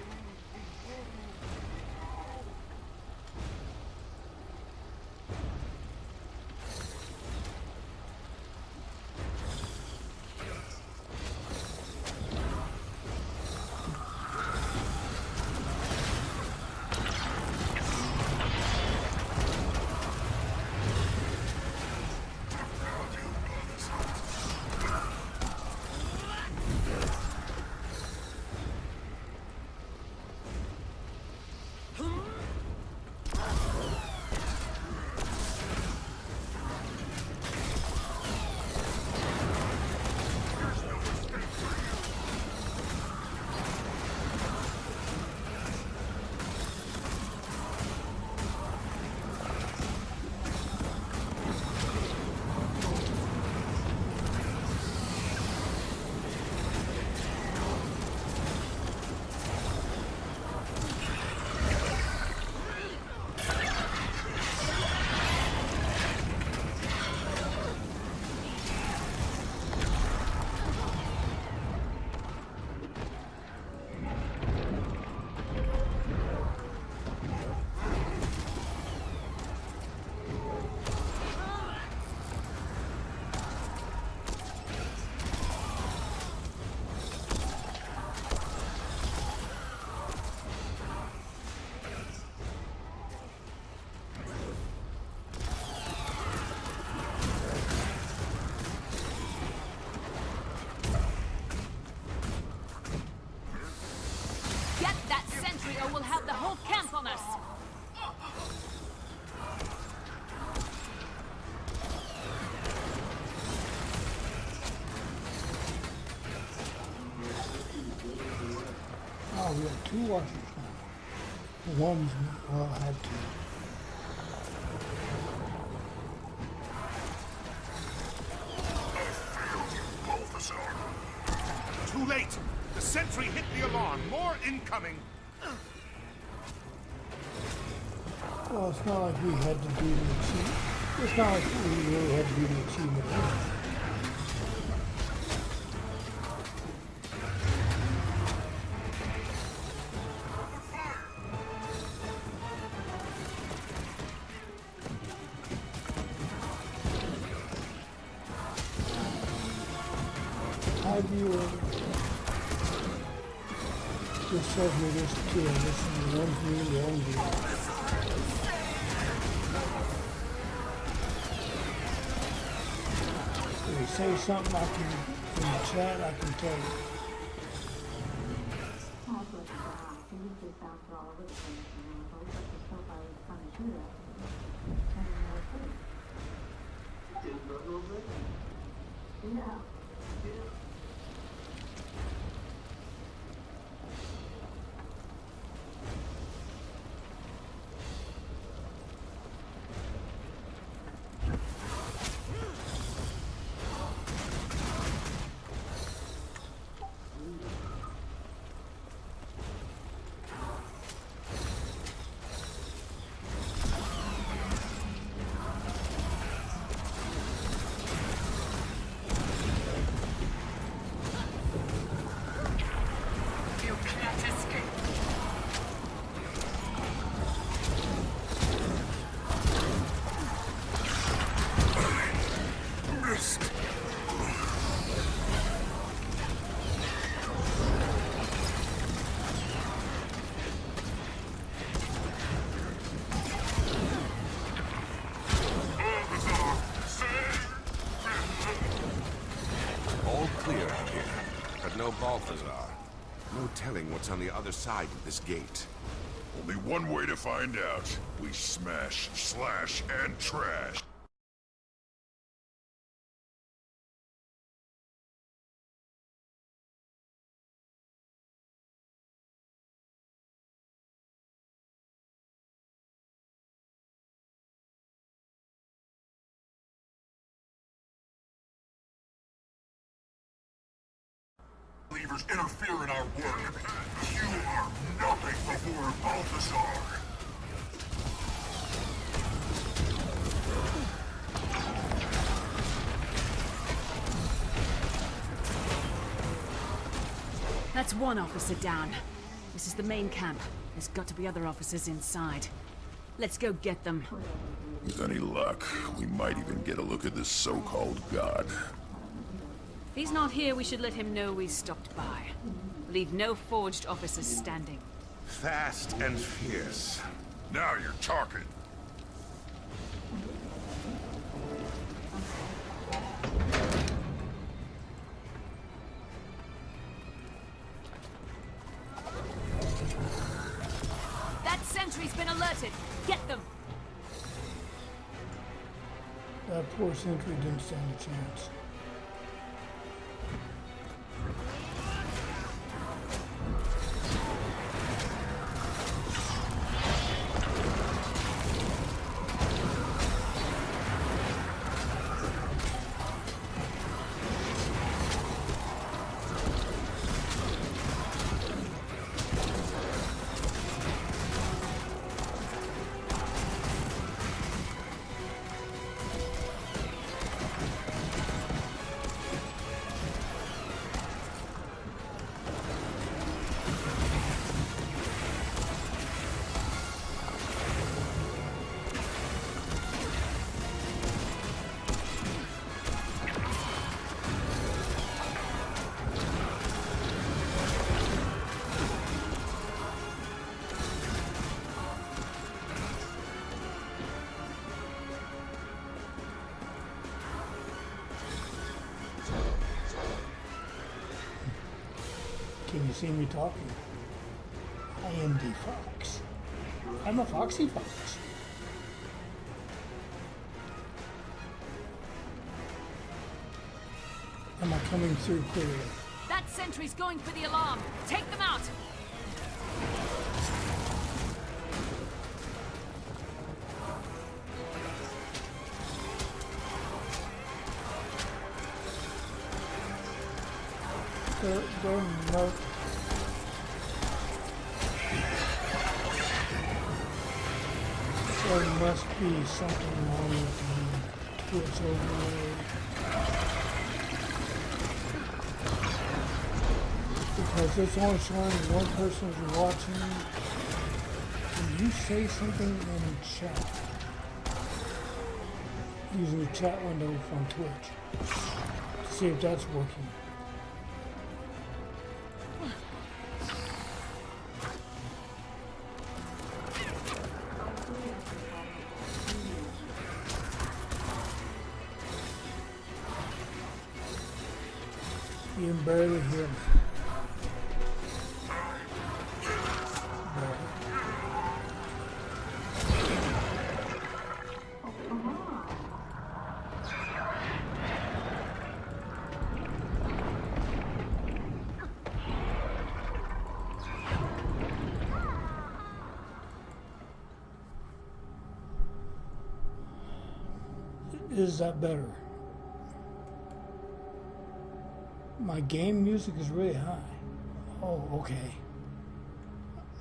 Get that sentry or we'll have the whole camp on us! Oh, we have two watchers now. One's well, I had two. Too late! The sentry hit the alarm. More incoming! Well, it's not like we had to do the achievement. It's not like we really had to do the achievement. Hi, viewer. Just says me this too. This is the one's me, the one's you. If you say something I can in the chat, I can tell you. Yeah. clear out here, but no Balthazar. No telling what's on the other side of this gate. Only one way to find out. We smash, slash, and trash. Believers interfere in our work. You are nothing before Balthazar. That's one officer down. This is the main camp. There's got to be other officers inside. Let's go get them. With any luck, we might even get a look at this so-called god. If he's not here, we should let him know we stopped by. Leave no forged officers standing. Fast and fierce. Now you're talking. That sentry's been alerted. Get them. That poor sentry didn't stand a chance. Can you see me talking? I am the fox. I'm a foxy fox. Am I coming through clearly? That sentry's going for the alarm. Take them out. There must be something wrong with the Twitch overlay. Because it's only showing one person's watching. Can you say something in chat? Using the chat window from Twitch. To see if that's working. You can barely hear me. Is that better? My game music is really high. Oh, okay.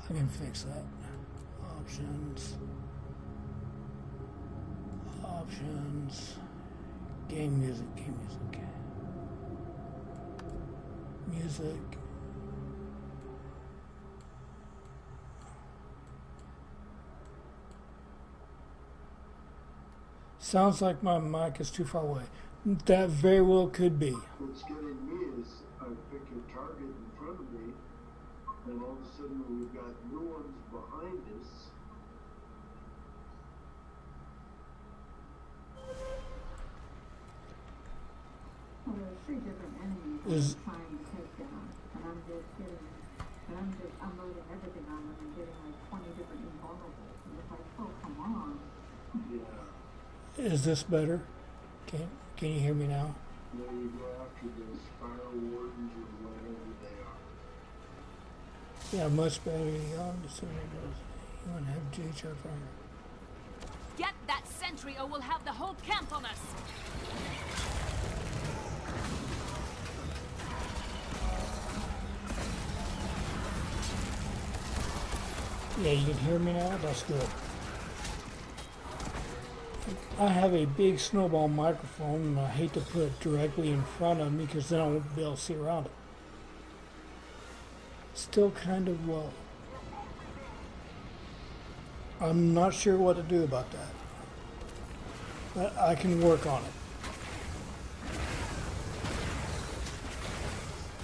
I can fix that. Options. Options. Game music. Music. Sounds like my mic is too far away. That very well could be. What's getting me is I pick a target in front of me, and all of a sudden we've got new ones behind us. there are 3 different enemies Is I'm trying to take down, and I'm just unloading everything on them and getting like 20 different invulnerables. And it's like, oh, come on. Yeah. is this better? Can you hear me now? Now you go after the Spire Wardens or whatever they are. Yeah, much better. You want to have JHR fire. Get that sentry or we'll have the whole camp on us! Yeah, you can hear me now? That's good. I have a big snowball microphone and I hate to put it directly in front of me because then I won't be able to see around it. Still kind of low. I'm not sure what to do about that. But I can work on it.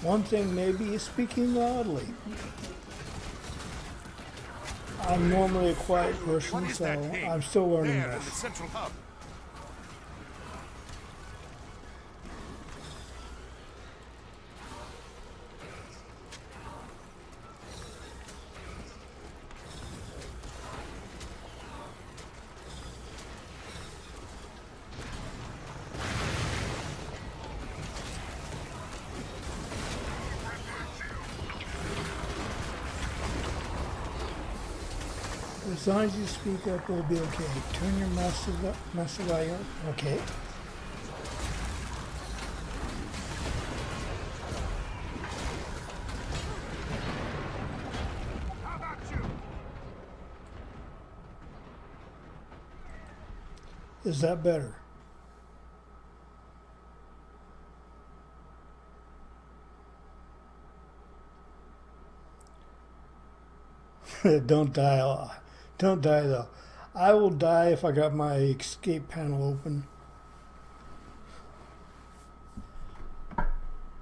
One thing maybe is speaking loudly. I'm normally a quiet person, so I'm still learning There, in the this. central hub. As long as you speak up, we'll be okay. Turn your master volume. Okay. How about you? Is that better? Don't die. Don't die though. I will die if I got my escape panel open.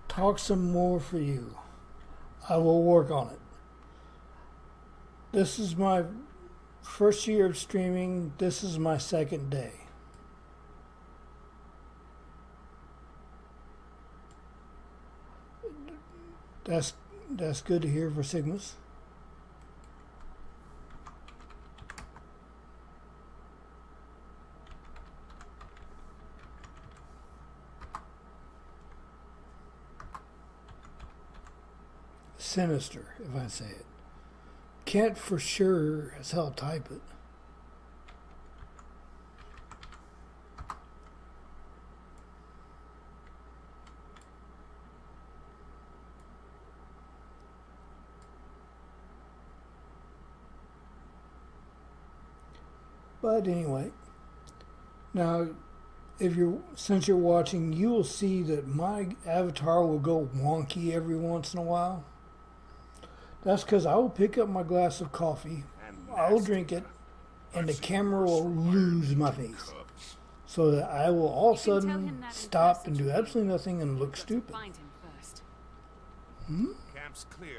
Talk some more for you. I will work on it. This is my first year of streaming. This is my second day. That's good to hear for Sigmas. Sinister, if I say it. Can't for sure as hell type it. But anyway, now since you're watching, you will see that my avatar will go wonky every once in a while. That's because I will pick up my glass of coffee, I will drink it, and the camera will lose my face. So that I will all of a sudden stop and do absolutely nothing and look stupid.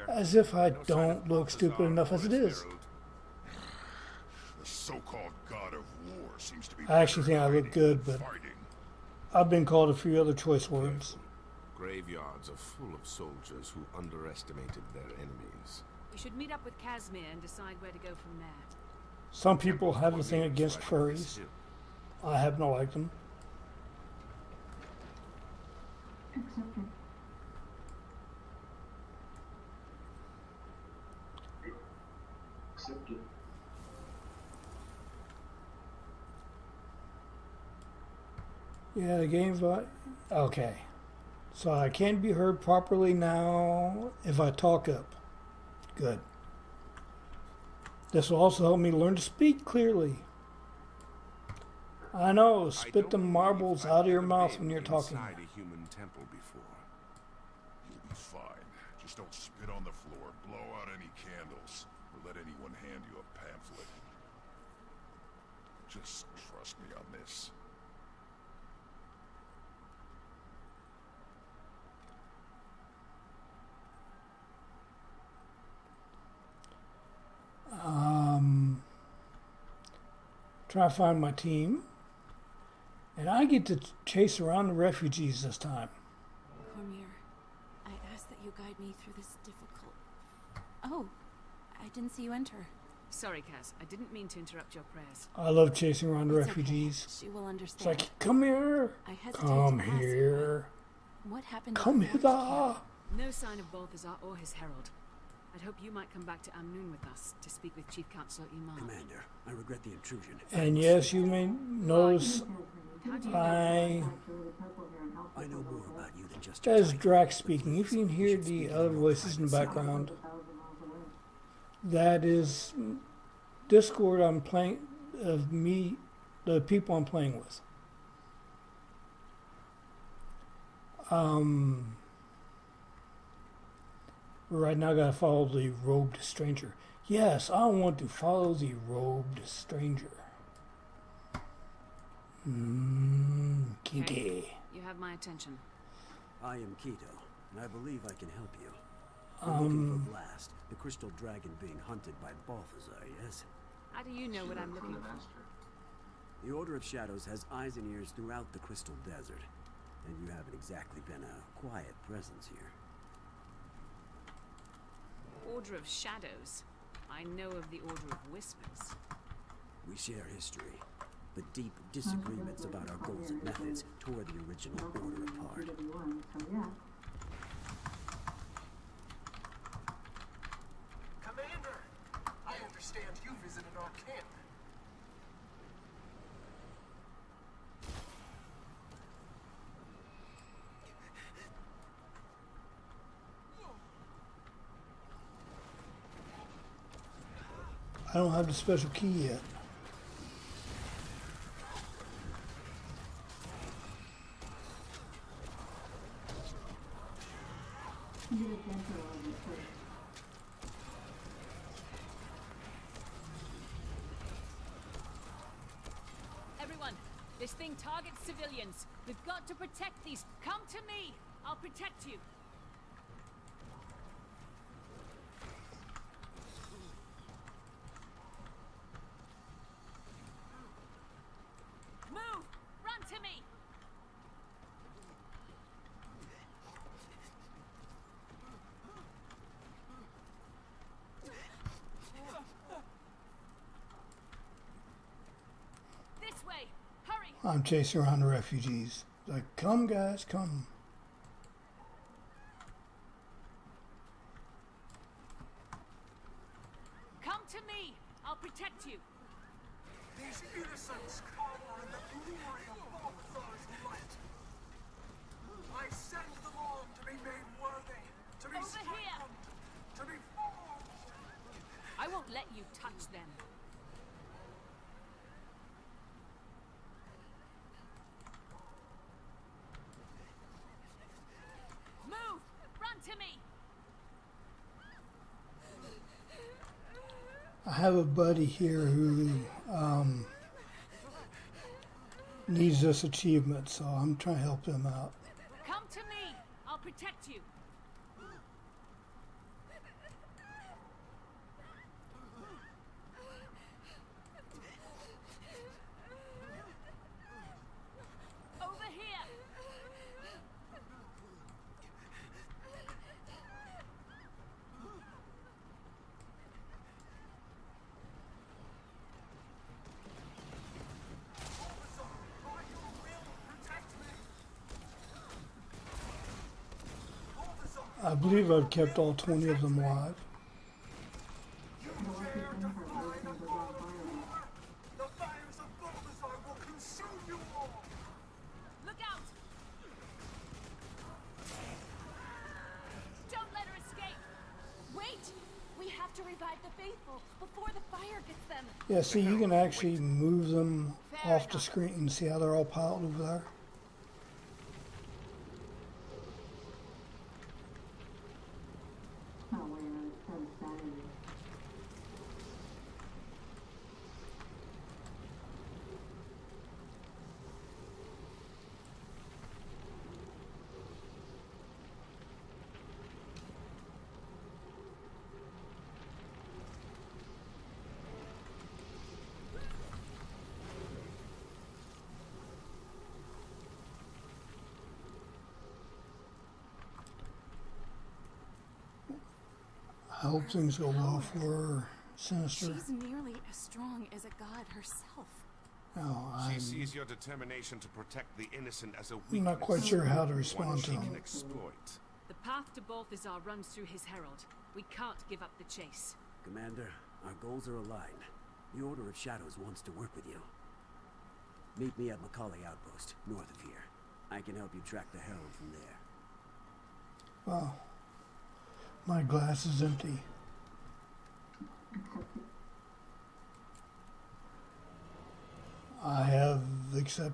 As if I don't look stupid enough as it is. The so-called god of war seems to be. I actually think I look good, but I've been called a few other choice words. Graveyards are full of soldiers who underestimated their enemies. We should meet up with Casimir and decide where to go from there. Some people have a thing against furries. I happen to like them. Accepted. Accepted. Yeah, the game's okay. So I can be heard properly now if I talk up. Good. This will also help me learn to speak clearly. I know, spit the marbles out of your mouth when you're talking. Inside a human temple before. You'll be fine. Just don't spit on the floor, blow out any candles, or let anyone hand you a pamphlet. Just trust me on this. Try to find my team. And I get to chase around the refugees this time. guide me through this difficult... Oh, I didn't see you enter. Sorry, Cass. I didn't mean to interrupt your prayers. I love chasing around the It's refugees. Okay. She will It's understand. like, come here. I hesitate Come to ask, here. but what happened Come at the Forged hither. camp? No sign of Balthazar or his herald. I'd hope you might come back to Amnoon with us to speak with Chief Counselor Iman. Commander, I regret the intrusion. And yes, you may notice I know more about you than just that is Drax speaking. If you can hear the other voices in the background, that is Discord I'm playing of me, the people I'm playing with. Right now I gotta follow the robed stranger. Yes, I want to follow the robed stranger. Kinky. Okay. You have my attention. I am Keto, and I believe I can help you. You're looking for Blast, the crystal dragon being hunted by Balthazar, yes? How do you know what I'm looking for? The Order of Shadows has eyes and ears throughout the Crystal Desert, and you haven't exactly been a quiet presence here. Order of Shadows. I know of the Order of Whispers. We share history, but deep disagreements about our goals and methods tore the original Order apart. Commander, I understand you visited our camp. I don't have the special key yet. Everyone, this thing targets civilians. We've got to protect these. Come to me. I'll protect you. Move! Run to me! This way! Hurry! I'm chasing around the refugees. Like, come guys, come. Come to me! I'll protect you! These innocents cower in the glory of Balthazar's light. I send them on to be made worthy, to be strengthened, to be forged. I won't let you touch them. Move! Run to me! I have a buddy here who needs this achievement, so I'm trying to help him out. Come to me! I'll protect you! Over here! I believe I've kept all 20 of them alive. The fires of Balthazar will consume you all. Look out! Don't let her escape! Wait! We have to revive the faithful before the fire gets them. Yeah, see, you can actually move them off the screen and see how they're all piled over there. I hope things go well for Sinister. She's nearly as strong as a god herself. No, She I'm sees your determination to protect the innocent as a weakness. not quite sure how to one respond she to can him. exploit. The path to Balthazar runs through his herald. We can't give up the chase. Commander, our goals are aligned. The Order of Shadows wants to work with you. Meet me at Macaulay Outpost, north of here. I can help you track the Herald from there. Well, my glass is empty. I have accepted.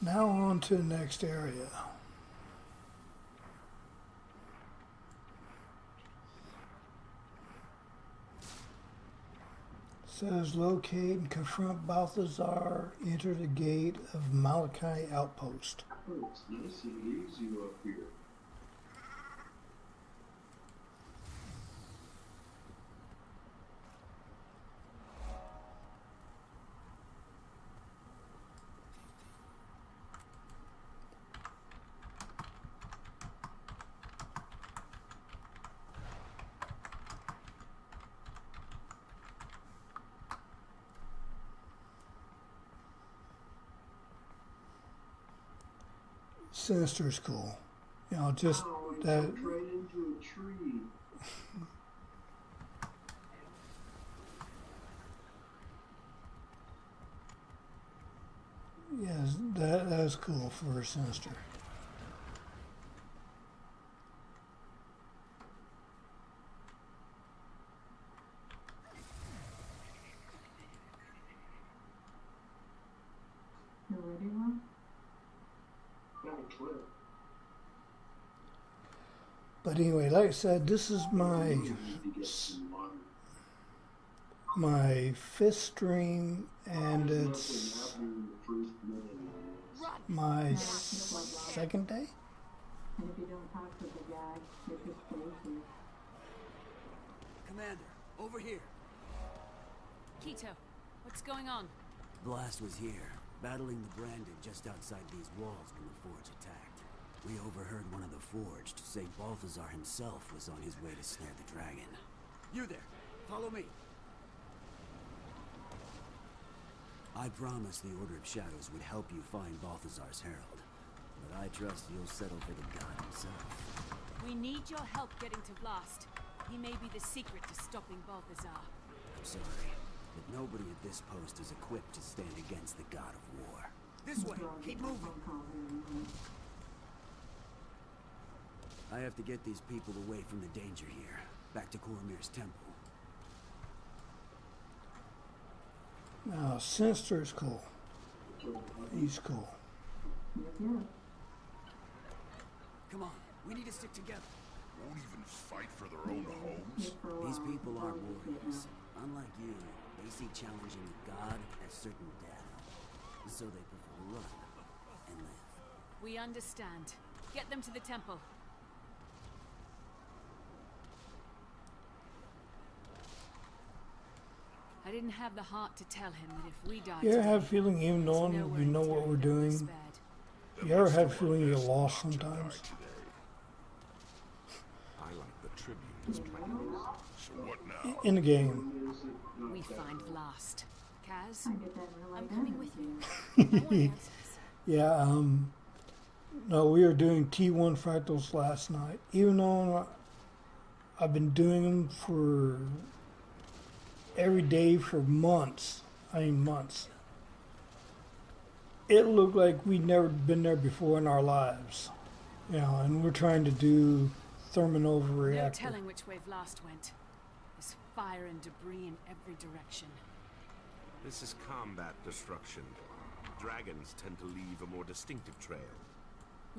Now on to the next area. Says locate and confront Balthazar, enter the gate of Malachi Outpost. Oh, it's nice and easy up here. Sinister's cool. You know, just that. Right into a tree. Yes, that's cool for Sinister. You ready, Mom? But anyway, like I said, this is my fifth stream, and it's my second day. And if you don't talk to the guy, you're just crazy. Commander, over here. Keto, what's going on? Blast was here, battling the Branded just outside these walls when the Forge attacked. We overheard one of the Forged say Balthazar himself was on his way to snare the dragon. You there, follow me. I promised the Order of Shadows would help you find Balthazar's Herald, but I trust you'll settle for the god himself. We need your help getting to Blast. He may be the secret to stopping Balthazar. I'm sorry, but nobody at this post is equipped to stand against the god of war. This way, keep moving. I have to get these people away from the danger here, back to Coromir's temple. Now, Sinister's cool. He's cool. Come on, we need to stick together. Won't even fight for their own homes? These people are warriors. Unlike you, they see challenging the god as certain death. So they prefer to run and live. We understand. Get them to the temple. I didn't have the heart to tell him that if we died You ever today, have a feeling, even knowing we know what we're doing, you ever have a feeling you're lost sometimes? I like the Tribune's plans. So what now? In the game. we find Blast. Kaz, I get that in real I'm life. coming with you. No one answers. Yeah, no, we were doing T1 fractals last night. Even though I've been doing them for every day for months. I mean months. It looked like we'd never been there before in our lives. You know, and we're trying to do Thermonova No reactor. telling which way Blast went. There's fire and debris in every direction. This is combat destruction. Dragons tend to leave a more distinctive trail.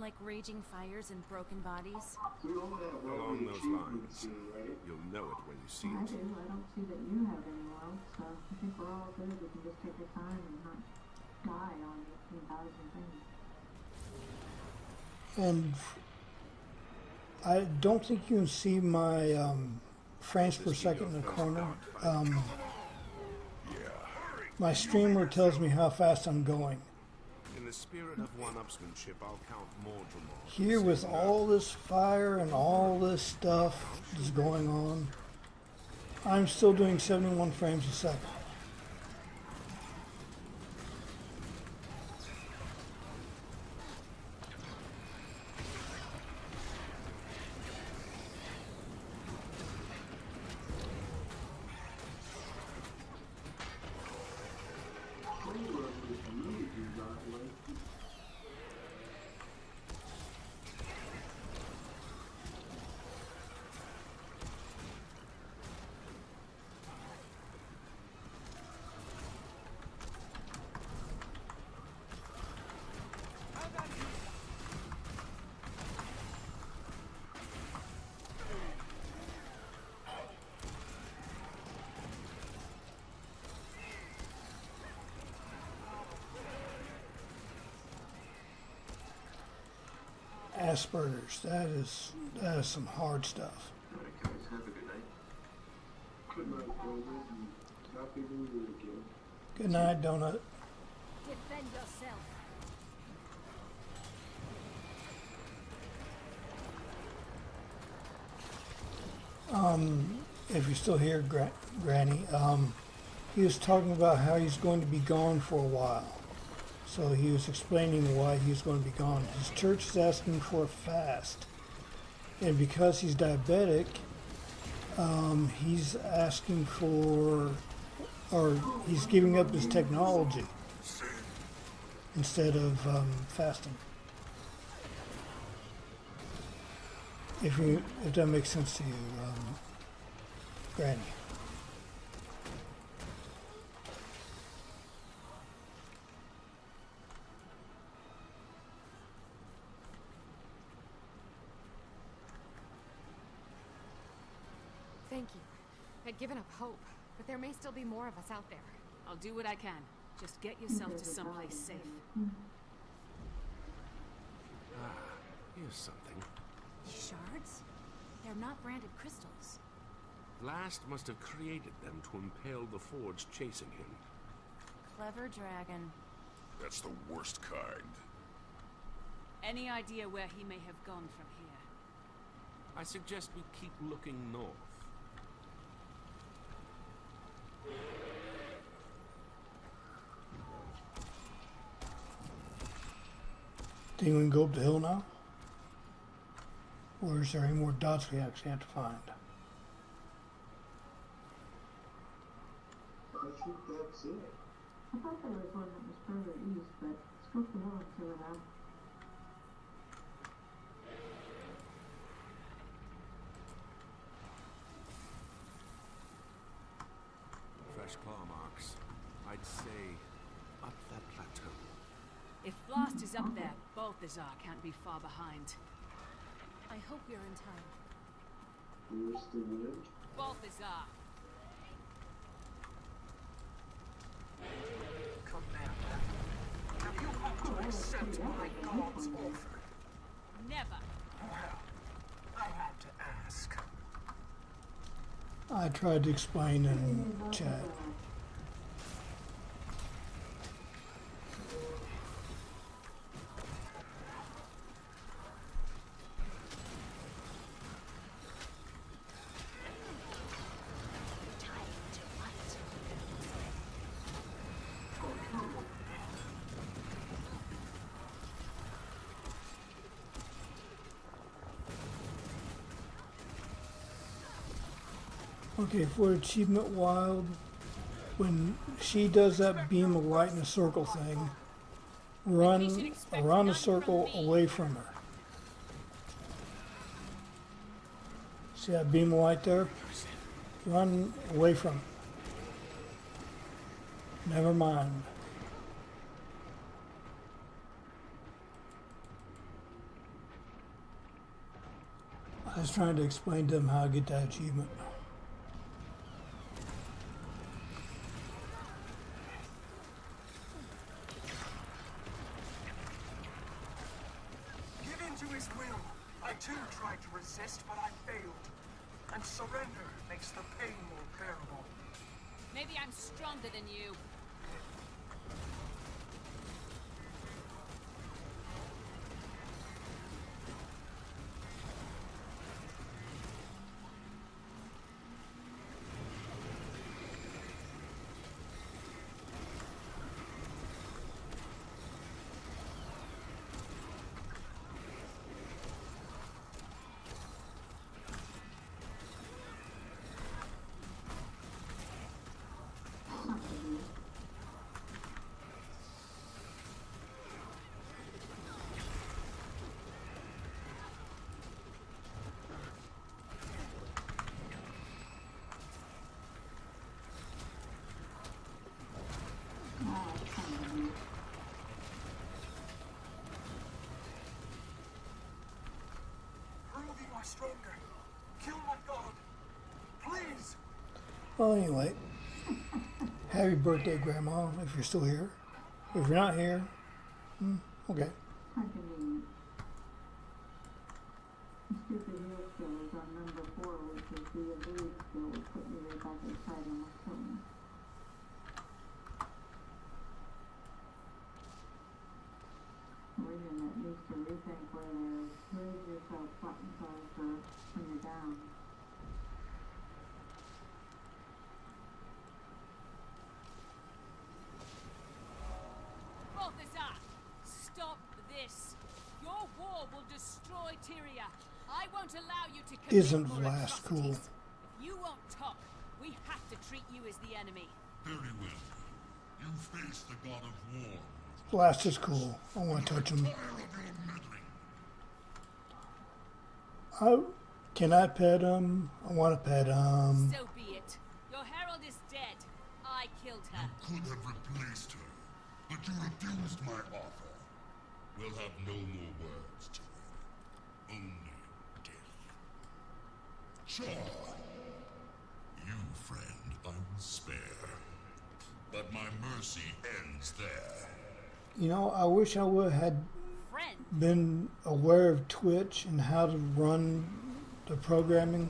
Like raging fires and broken bodies? Along those lines. You'll know it when you see I it. do. I don't see that you have any world, so I think we're all good. We can just take our time and not die on 18,000 things. And I don't think you can see my frames per second in the corner. My streamer tells me how fast I'm going. In the spirit of one-upsmanship, I'll count more Dremels. Here with all this fire and all this stuff that's going on, I'm still doing 71 frames a second. Asperger's, that is some hard stuff. Good night, Donut. Defend yourself. If you're still here, Granny, he was talking about how he's going to be gone for a while. So he was explaining why he's going to be gone. His church is asking for a fast. And because he's diabetic, he's asking for, or he's giving up his technology instead of fasting. If that makes sense to you, Granny. Thank you. I'd given up hope, but there may still be more of us out there. I'll do what I can. Just get yourself to someplace safe. Here's something. Shards? They're not branded crystals. Last must have created them to impale the forge chasing him. Clever dragon. That's the worst kind. Any idea where he may have gone from here? I suggest we keep looking north. Think we can go up the hill now? Or is there any more dots we actually have to find? I think that's it. I thought there was one that was further east, but let's go for more and see what happens. Fresh claw marks. I'd say up that plateau. If Blast is up there, Balthazar can't be far behind. I hope you're in time. Here's the wind. Balthazar! Commander, have you come to accept my god's offer? Never! Well, I had to ask. I tried to explain in chat. Okay, for Achievement Wild, when she does that beam of light in a circle thing, run around the circle away from her. See that beam of light there? Run away from it. Never mind. I was trying to explain to him how I get that achievement. Give in to his will. I too tried to resist, but I failed. And surrender makes the pain more bearable. Maybe I'm stronger than you. Prove you are stronger. Kill my god. Please. Well, anyway, happy birthday, Grandma, if you're still here. If you're not here, okay. Stupid heel skill is on number 4, which is the evade skill, which put me right back inside and will kill me. Reason that needs to rethink where there's raise yourself button size for when you're down. Balthazar, stop this. Your war will destroy Tyria. I won't allow you to commit Isn't more Vlast cool? atrocities. If you won't talk, we have to treat you as the enemy. Very well. You face the god of war. Blast is cool. I want to touch him. Can I pet him? I want to pet him. So be it. Your herald is dead. I killed her. You could have replaced her, but you refused my offer. We'll have no more words to it. Only death. Sure. You, friend, I will spare. But my mercy ends there. You know, I wish I would have been aware of Twitch and how to run the programming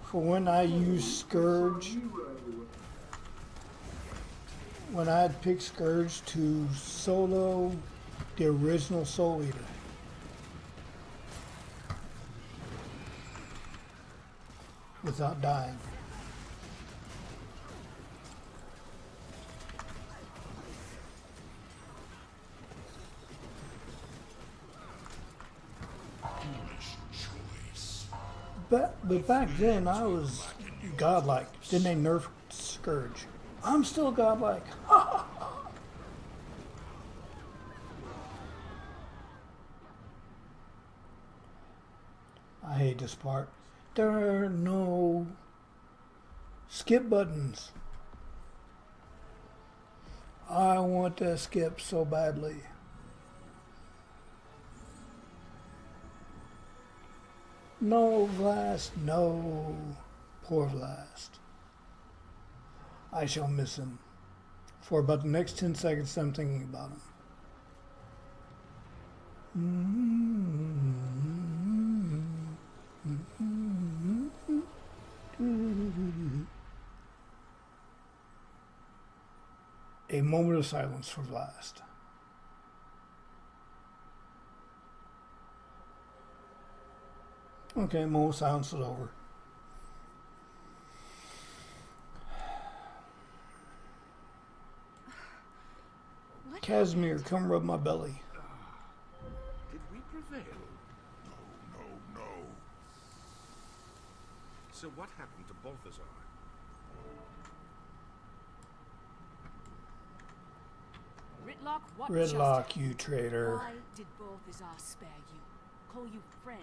for when I use Scourge. When I had picked Scourge to solo the original Soul Eater. Without dying. But back then I was godlike. Then they nerfed Scourge. I'm still godlike. I hate this part. There are no skip buttons. I want to skip so badly. No, Vlast, no. Poor Vlast. I shall miss him. For about the next 10 seconds, I'm thinking about him. A moment of silence for Vlast. Okay, moment of silence is over. Casimir, come rub my belly. Did we prevail? No. So what happened to Balthazar? Ritlock, what Ritlock, just... you traitor. Why did Balthazar spare you? Call you friend?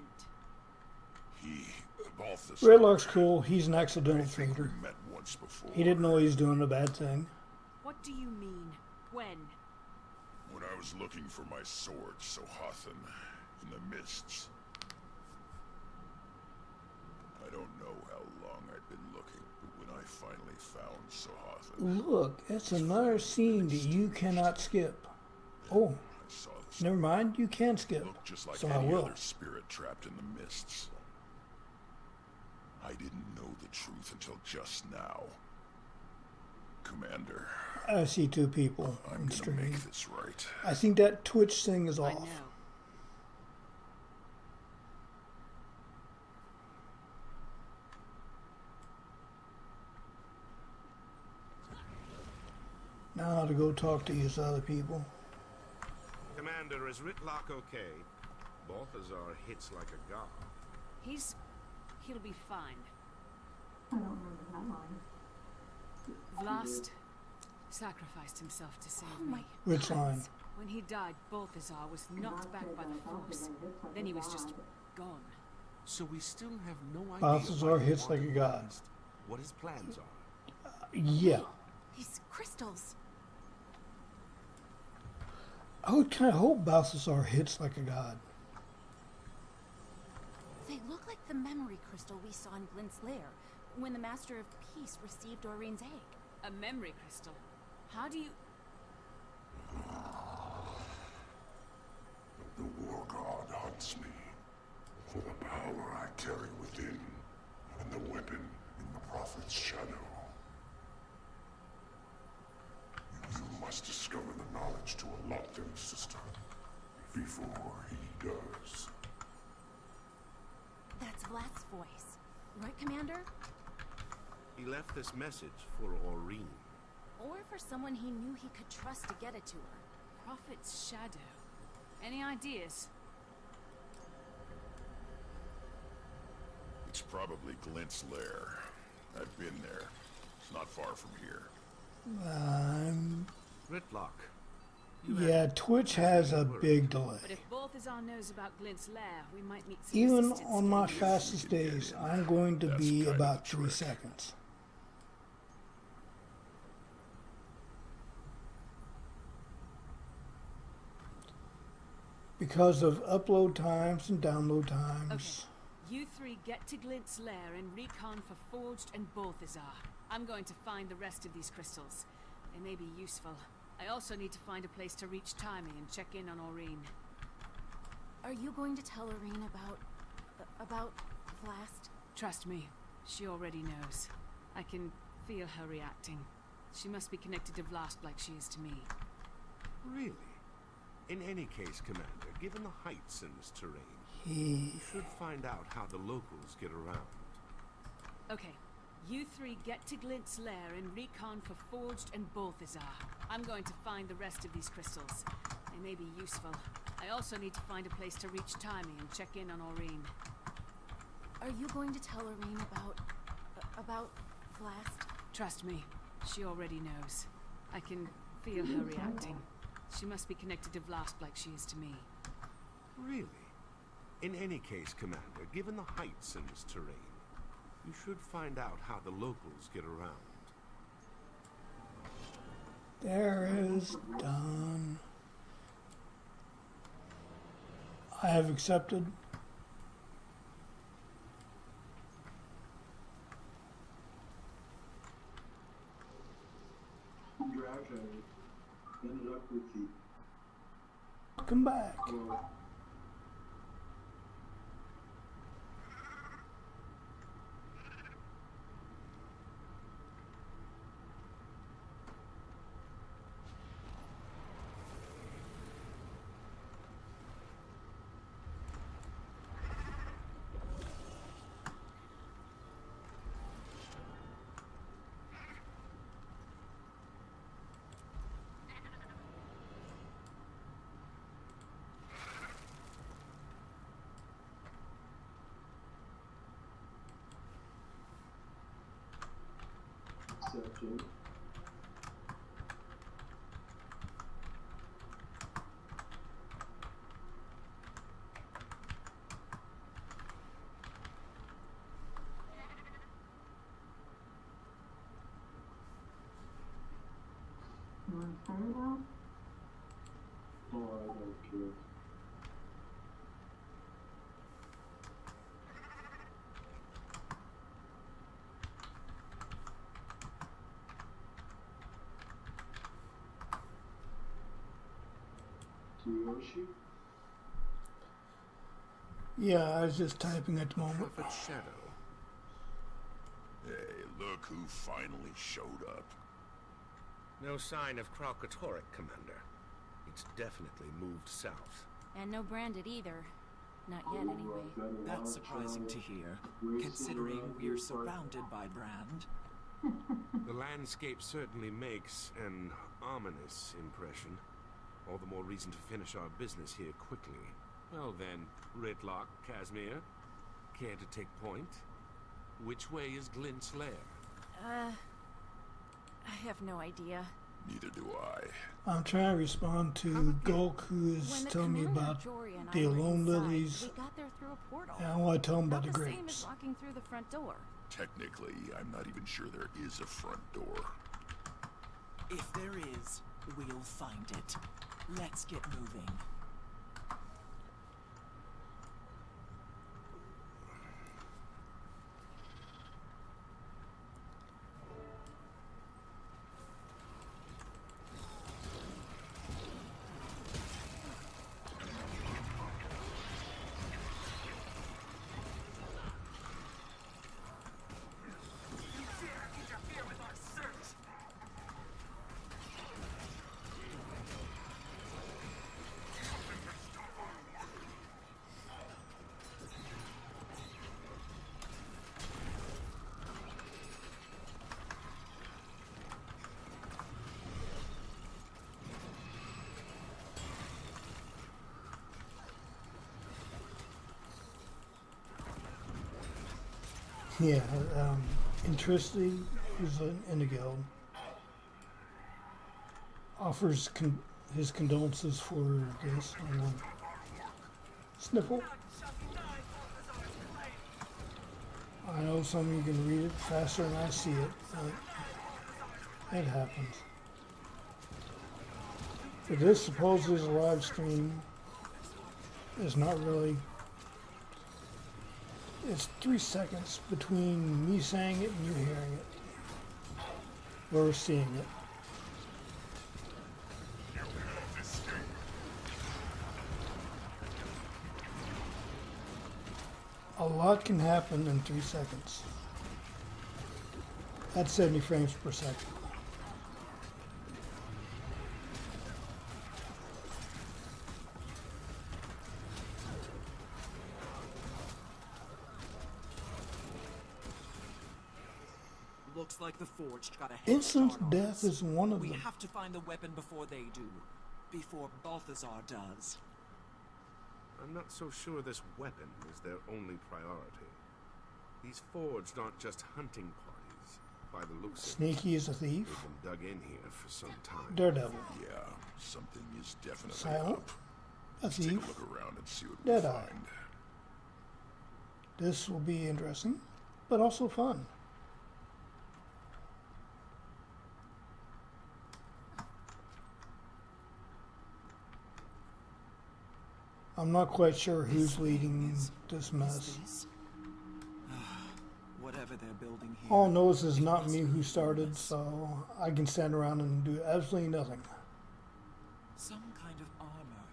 Balthazar. Ritlock's cool. He's an accidental traitor. Met once before. He didn't know he was doing a bad thing. What do you mean? When? When I was looking for my sword, Sohathan, in the mists. I finally found Sahathan. Look, it's another scene that you cannot skip. Oh, never mind, you can skip. Looked just like So I any will. other spirit trapped in the mists. I didn't know the truth until just now. Commander, I see two people I'm on gonna stream. make this right. I think that Twitch thing is I off. know. Now to go talk to these other people. Commander, is Ritlock okay? Balthazar hits like a god. He'll be fine. I don't remember that line. Vlast sacrificed himself to save me. Which line? When he died, Balthazar was knocked back by the force. Then he was just gone. So we still have no idea. Balthazar why he hits like a wanted god. Vlast, what his plans are. Yeah. These crystals. I would kind of hope Balthazar hits like a god. They look like the memory crystal we saw in Glint's lair when the Master of Peace received Doreen's egg. A memory crystal. How do you... The war god hunts me for the power I carry within and the weapon in the prophet's shadow. You must discover the knowledge to unlock them, sister, before he does. That's Vlad's voice. Right, Commander? He left this message for Aureen. Or for someone he knew he could trust to get it to her. Prophet's shadow. Any ideas? It's probably Glint's lair. I've been there. It's not far from here. Ritlock. Yeah, Twitch has a big delay. But if Balthazar knows about Glint's lair, we might meet some Even resistance. on my fastest days, I'm going to be about 3 seconds. Because of upload times and download times. Okay. You three get to Glint's lair and recon for Forged and Balthazar. I'm going to find the rest of these crystals. They may be useful. I also need to find a place to reach Timing and check in on Aureen. Are you going to tell Aureen about Vlast? Trust me, she already knows. I can feel her reacting. She must be connected to Vlast like she is to me. Really? In any case, Commander, given the heights in this terrain, you should find out how the locals get around. Okay, you three get to Glint's lair and recon for Forged and Balthazar. I'm going to find the rest of these crystals. They may be useful. I also need to find a place to reach Timing and check in on Aureen. Are you going to tell Aureen about Vlast? Trust me, she already knows. I can feel her reacting. She must be connected to Vlast like she is to me. Really? In any case, Commander, given the heights in this terrain, you should find out how the locals get around. There is done. I have accepted. Drac ended up with the Come back. section. You want to turn it off? Oh, I don't care. Yoshi? Yeah, I was just typing at the moment. Prophet Shadow. Hey, look who finally showed up. No sign of Kralkatorrik, Commander. It's definitely moved south. And no branded either. Not yet, anyway. That's surprising to hear, considering we're surrounded by brand. The landscape certainly makes an ominous impression. All the more reason to finish our business here quickly. Well then, Ritlock, Casimir, care to take point? Which way is Glint's lair? I have no idea. Neither do I. I'm trying to respond to Gulk, who is telling me about the Alone Lilies. We got there through a portal. And I want to tell him about the Not the same grapes. as walking through the front door. Technically, I'm not even sure there is a front door. If there is, we'll find it. Let's get moving. Yeah, Intricity, who's in the guild, offers his condolences for this. Sniffle. I know some of you can read it faster than I see it, but it happens. But this supposedly is a live stream. It's not really. It's 3 seconds between me saying it and you hearing it. Or seeing it. A lot can happen in 3 seconds. That's 70 frames per second. Looks like the Forged got a head Instant start on death us. is one of We them. have to find the weapon before they do. Before Balthazar does. I'm not so sure this weapon is their only priority. These Forged aren't just hunting parties. By the looks of it, Sneaky as a thief. they've been dug in here for some time. Daredevil. Yeah, something is definitely Silent. up. A Let's take a thief. look around and see what we Deadeye. find. This will be interesting, but also fun. I'm not quite sure who's leading this mess. Whatever they're building here. All I know is it's not me who started, so I can stand around and do absolutely nothing. Some kind of armor.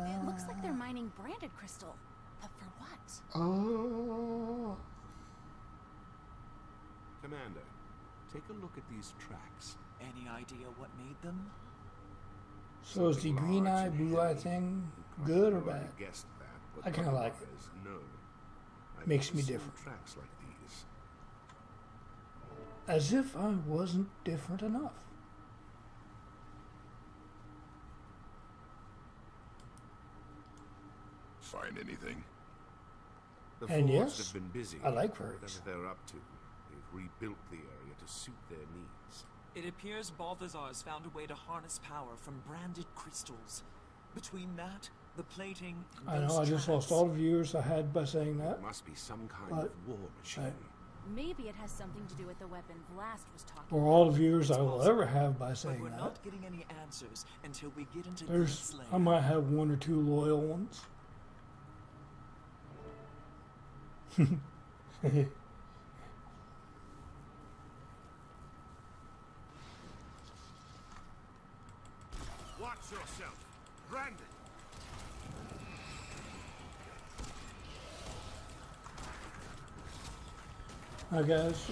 It looks like they're mining branded crystal. But for what? Oh. Commander, take a look at these tracks. Any idea what made them? So is the green eye, blue eye thing good or bad? Guessed that, but I kind of like it. otherwise, no. I've Makes never me seen different. Tracks like these. As if I wasn't different enough. Find anything? The And Forged yes, have been busy. I like furries. Whatever they're up to, they've rebuilt the area to suit their needs. It appears Balthazar's found a way to harness power from branded crystals. Between that, the plating, and I know those I just lost tracks, all the viewers I had by saying that. It must be some kind But of war machine. Maybe it has something to do with the weapon Vlast was talking Or all the viewers I will ever have by But saying we're that. not getting any answers until we get into There's, Glint's lair. I might have 1 or 2 loyal ones. Watch yourself, Brandon. Alright guys,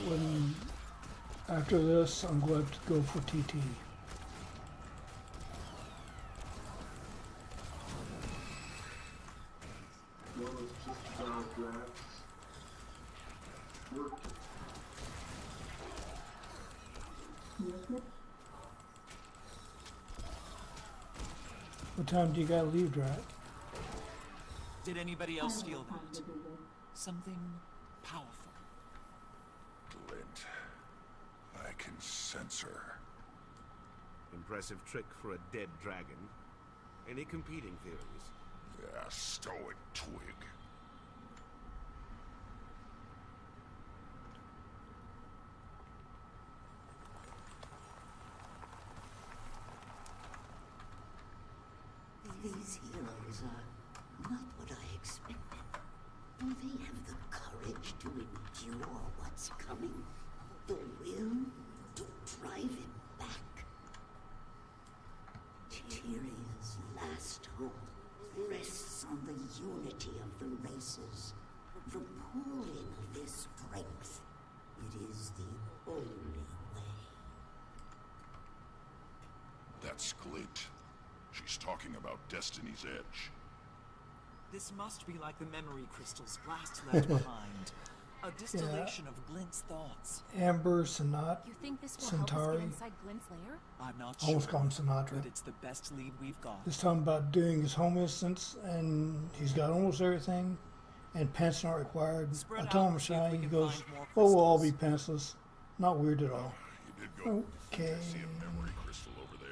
after this I'm going to go for TT. Well, it's just about Drax. Work. What time do you gotta leave, Drac? Did anybody else feel that? Something powerful. Glint. I can sense her. Impressive trick for a dead dragon. Any competing theories? Yeah, stoic twig. These heroes are not what I expected. Do they have the courage to endure what's coming? The will to drive it back? Tyria's last hope rests on the unity of the races, the pooling of their strength. It is the only way. That's Glint. She's talking about Destiny's Edge. This must be like the memory crystals Blast left behind. A distillation of Glint's thoughts. Amber, Sinat, You think this will help us Centauri. get inside Glint's lair? I'm not I almost sure, call him Sinatra. but it's the best lead we've got. He's talking about doing his home instance, and he's got almost everything, and pants not required. I tell him shy, he goes, "Oh, we'll all be pantsless." Not weird at all. You did go. Okay. I see a memory crystal over there.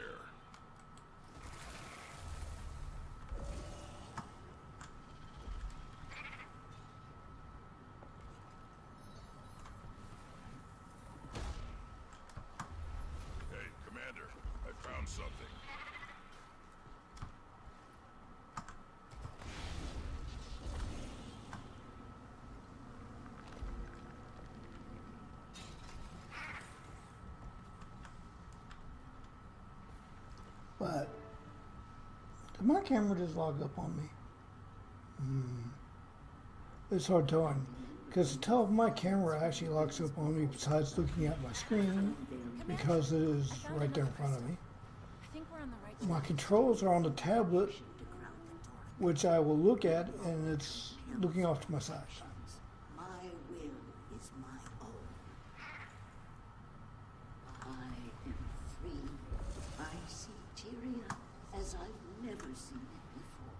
Hey, Commander, I found something. But did my camera just log up on me? It's hard telling, because to tell if my camera actually locks up on me besides looking at my screen, because it is right there in front of me. I think we're on the right My controls are on the tablet, which I will look at, and it's looking off to my side. My will is my own. I am free. I see Tyria as I've never seen it before.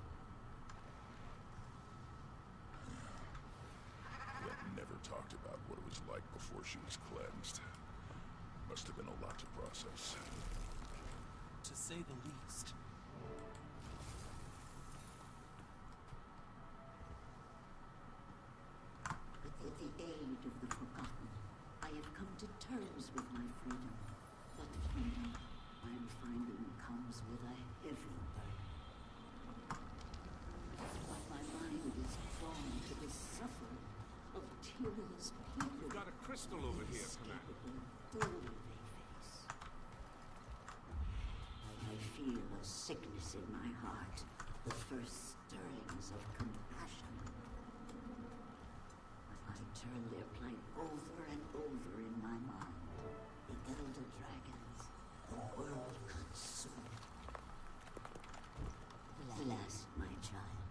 Glint never talked about what it was like before she was cleansed. Must have been a lot to process. To say the least. With the aid of the forgotten, I have come to terms with my freedom. But freedom, I'm finding, comes with a heavy burden. But my mind is drawn to the suffering of Tyria's people. You've got a crystal over here, Commander. Doom they face. I feel a sickness in my heart, the first stirrings of compassion. I turn their plight over and over in my mind. The elder dragons, the world consumed. Last, my child,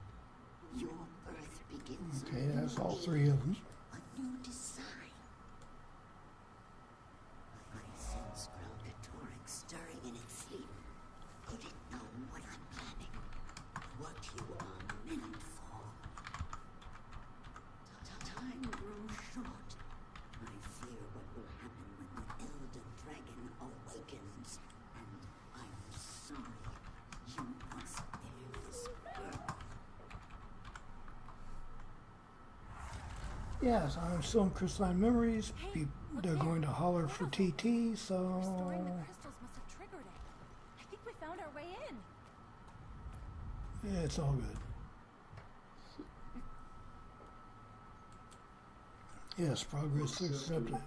your birth begins. Okay, that's all three of them. A new design. I sense Crystaline stirring in its sleep. Could it know what I'm planning? What you are meant for? Time grows short. I fear what will happen when the elder dragon awakens. And I'm sorry. You must bear this burden. Yes, I'm still in Crystaline Memories. They're going to holler for TT, so Restoring the crystals must have triggered it. I think we found our way in. yeah, it's all good. Yes, progress accepted.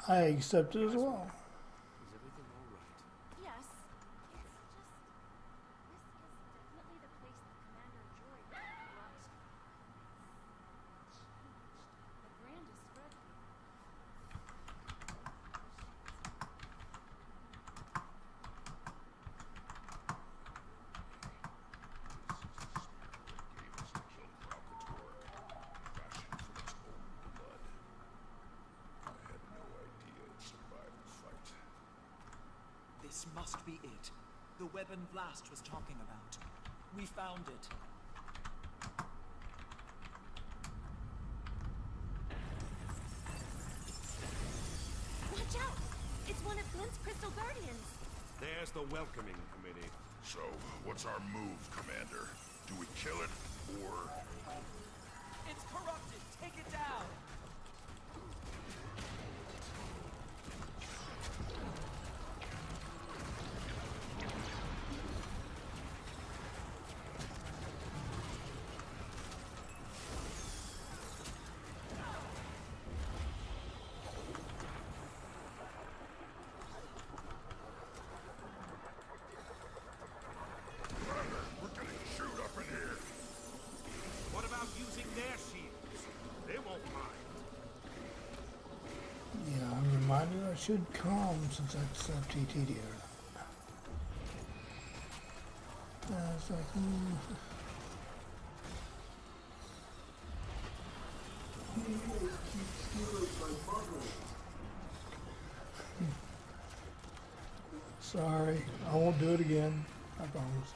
I accept it as well. Is everything all right? Yes. It's just... This is definitely the place that Commander Joy brought... The brand is spread. This must be it. The weapon Vlast was talking about. We found it. Watch out! It's one of Glint's crystal guardians. There's the welcoming committee. So, what's our move, Commander? Do we kill it, or... It's corrupted! Take it down! We're getting chewed up in here. What about using their shields? They won't mind. Yeah, I'm reminded I should calm since I accept TTD. It's like, sorry, I won't do it again. I promise.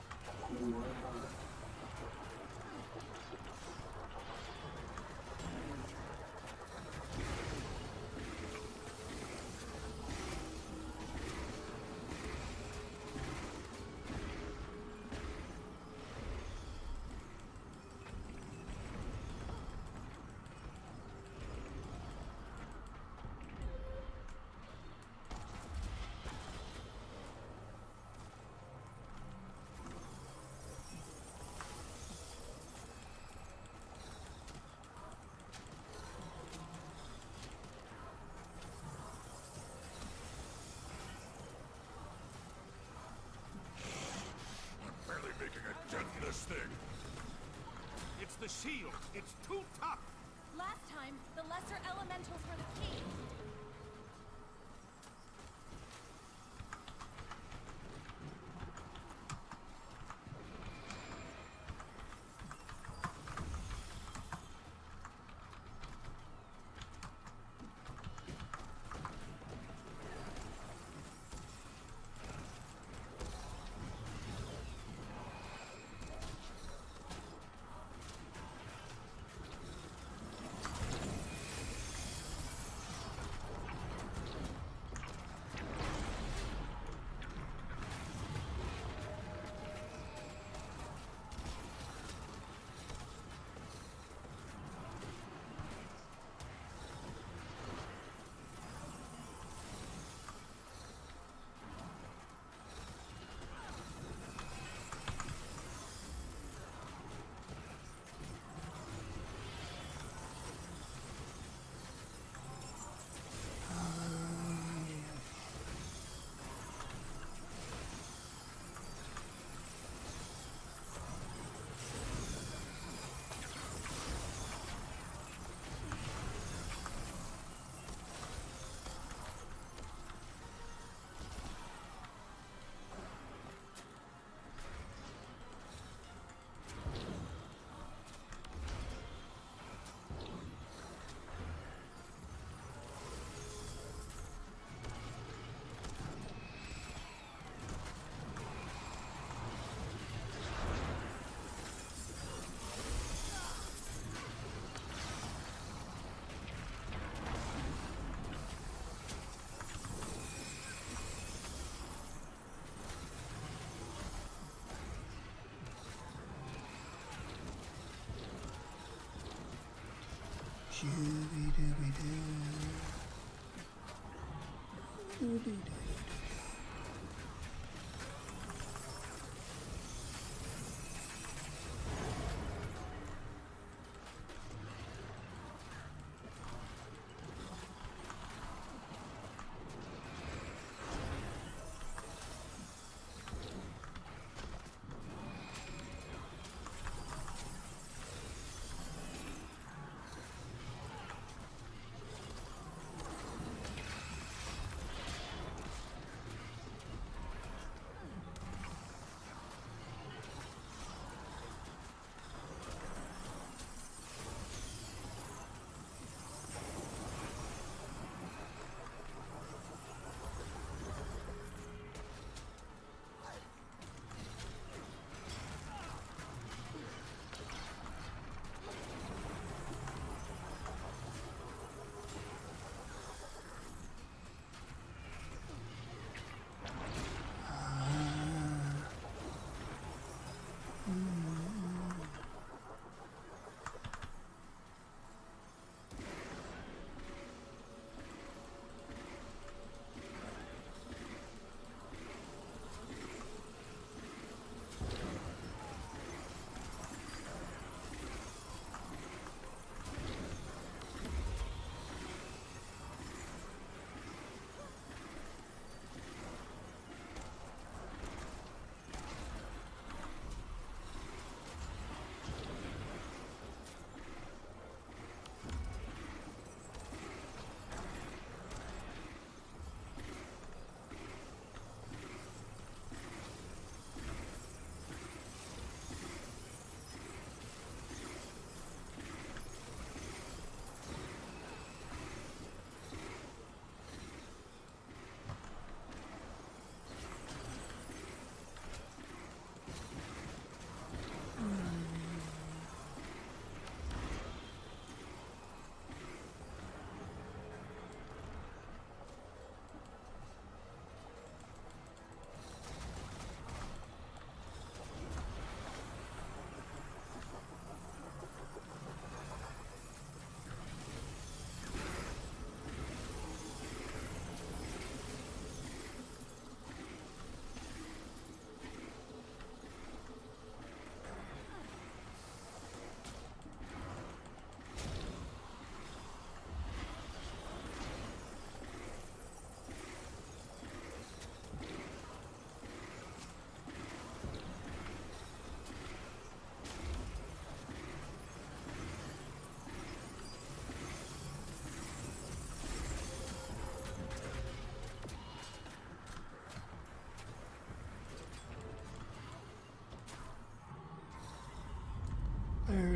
Barely making a dent in this thing. It's the shield. It's too tough. Last time, the lesser elementals were the key.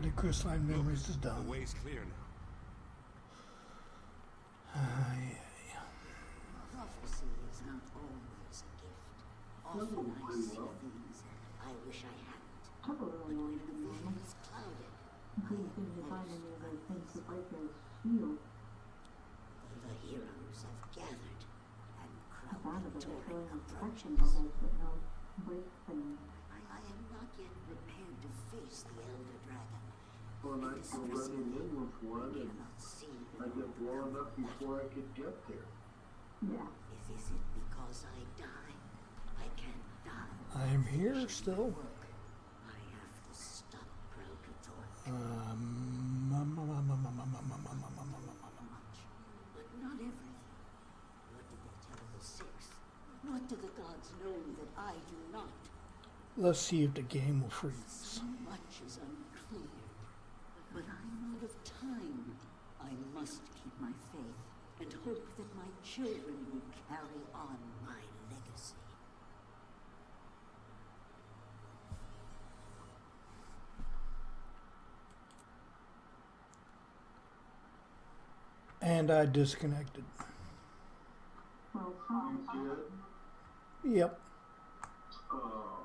Study Crystaline Memories is done. The way's clear now. Prophecy is not always a gift. Often I see things I wish I hadn't. But when the vision is clouded, I am most the heroes have gathered and crowded toward approaches. I am not yet prepared to face the Elder Dragon. Well, I go running in with one and I get blown up before I could get there. Yeah. Is it because I die? I can't die. I am here still. I have to stop Prototor. But not everything. What did they tell the Six? What do the gods know that I do not? Let's see if the game will freeze. So much is unclear. But I'm out of time. I must keep my faith and hope that my children will carry on my legacy. And I disconnected. You did? Yep. Oh.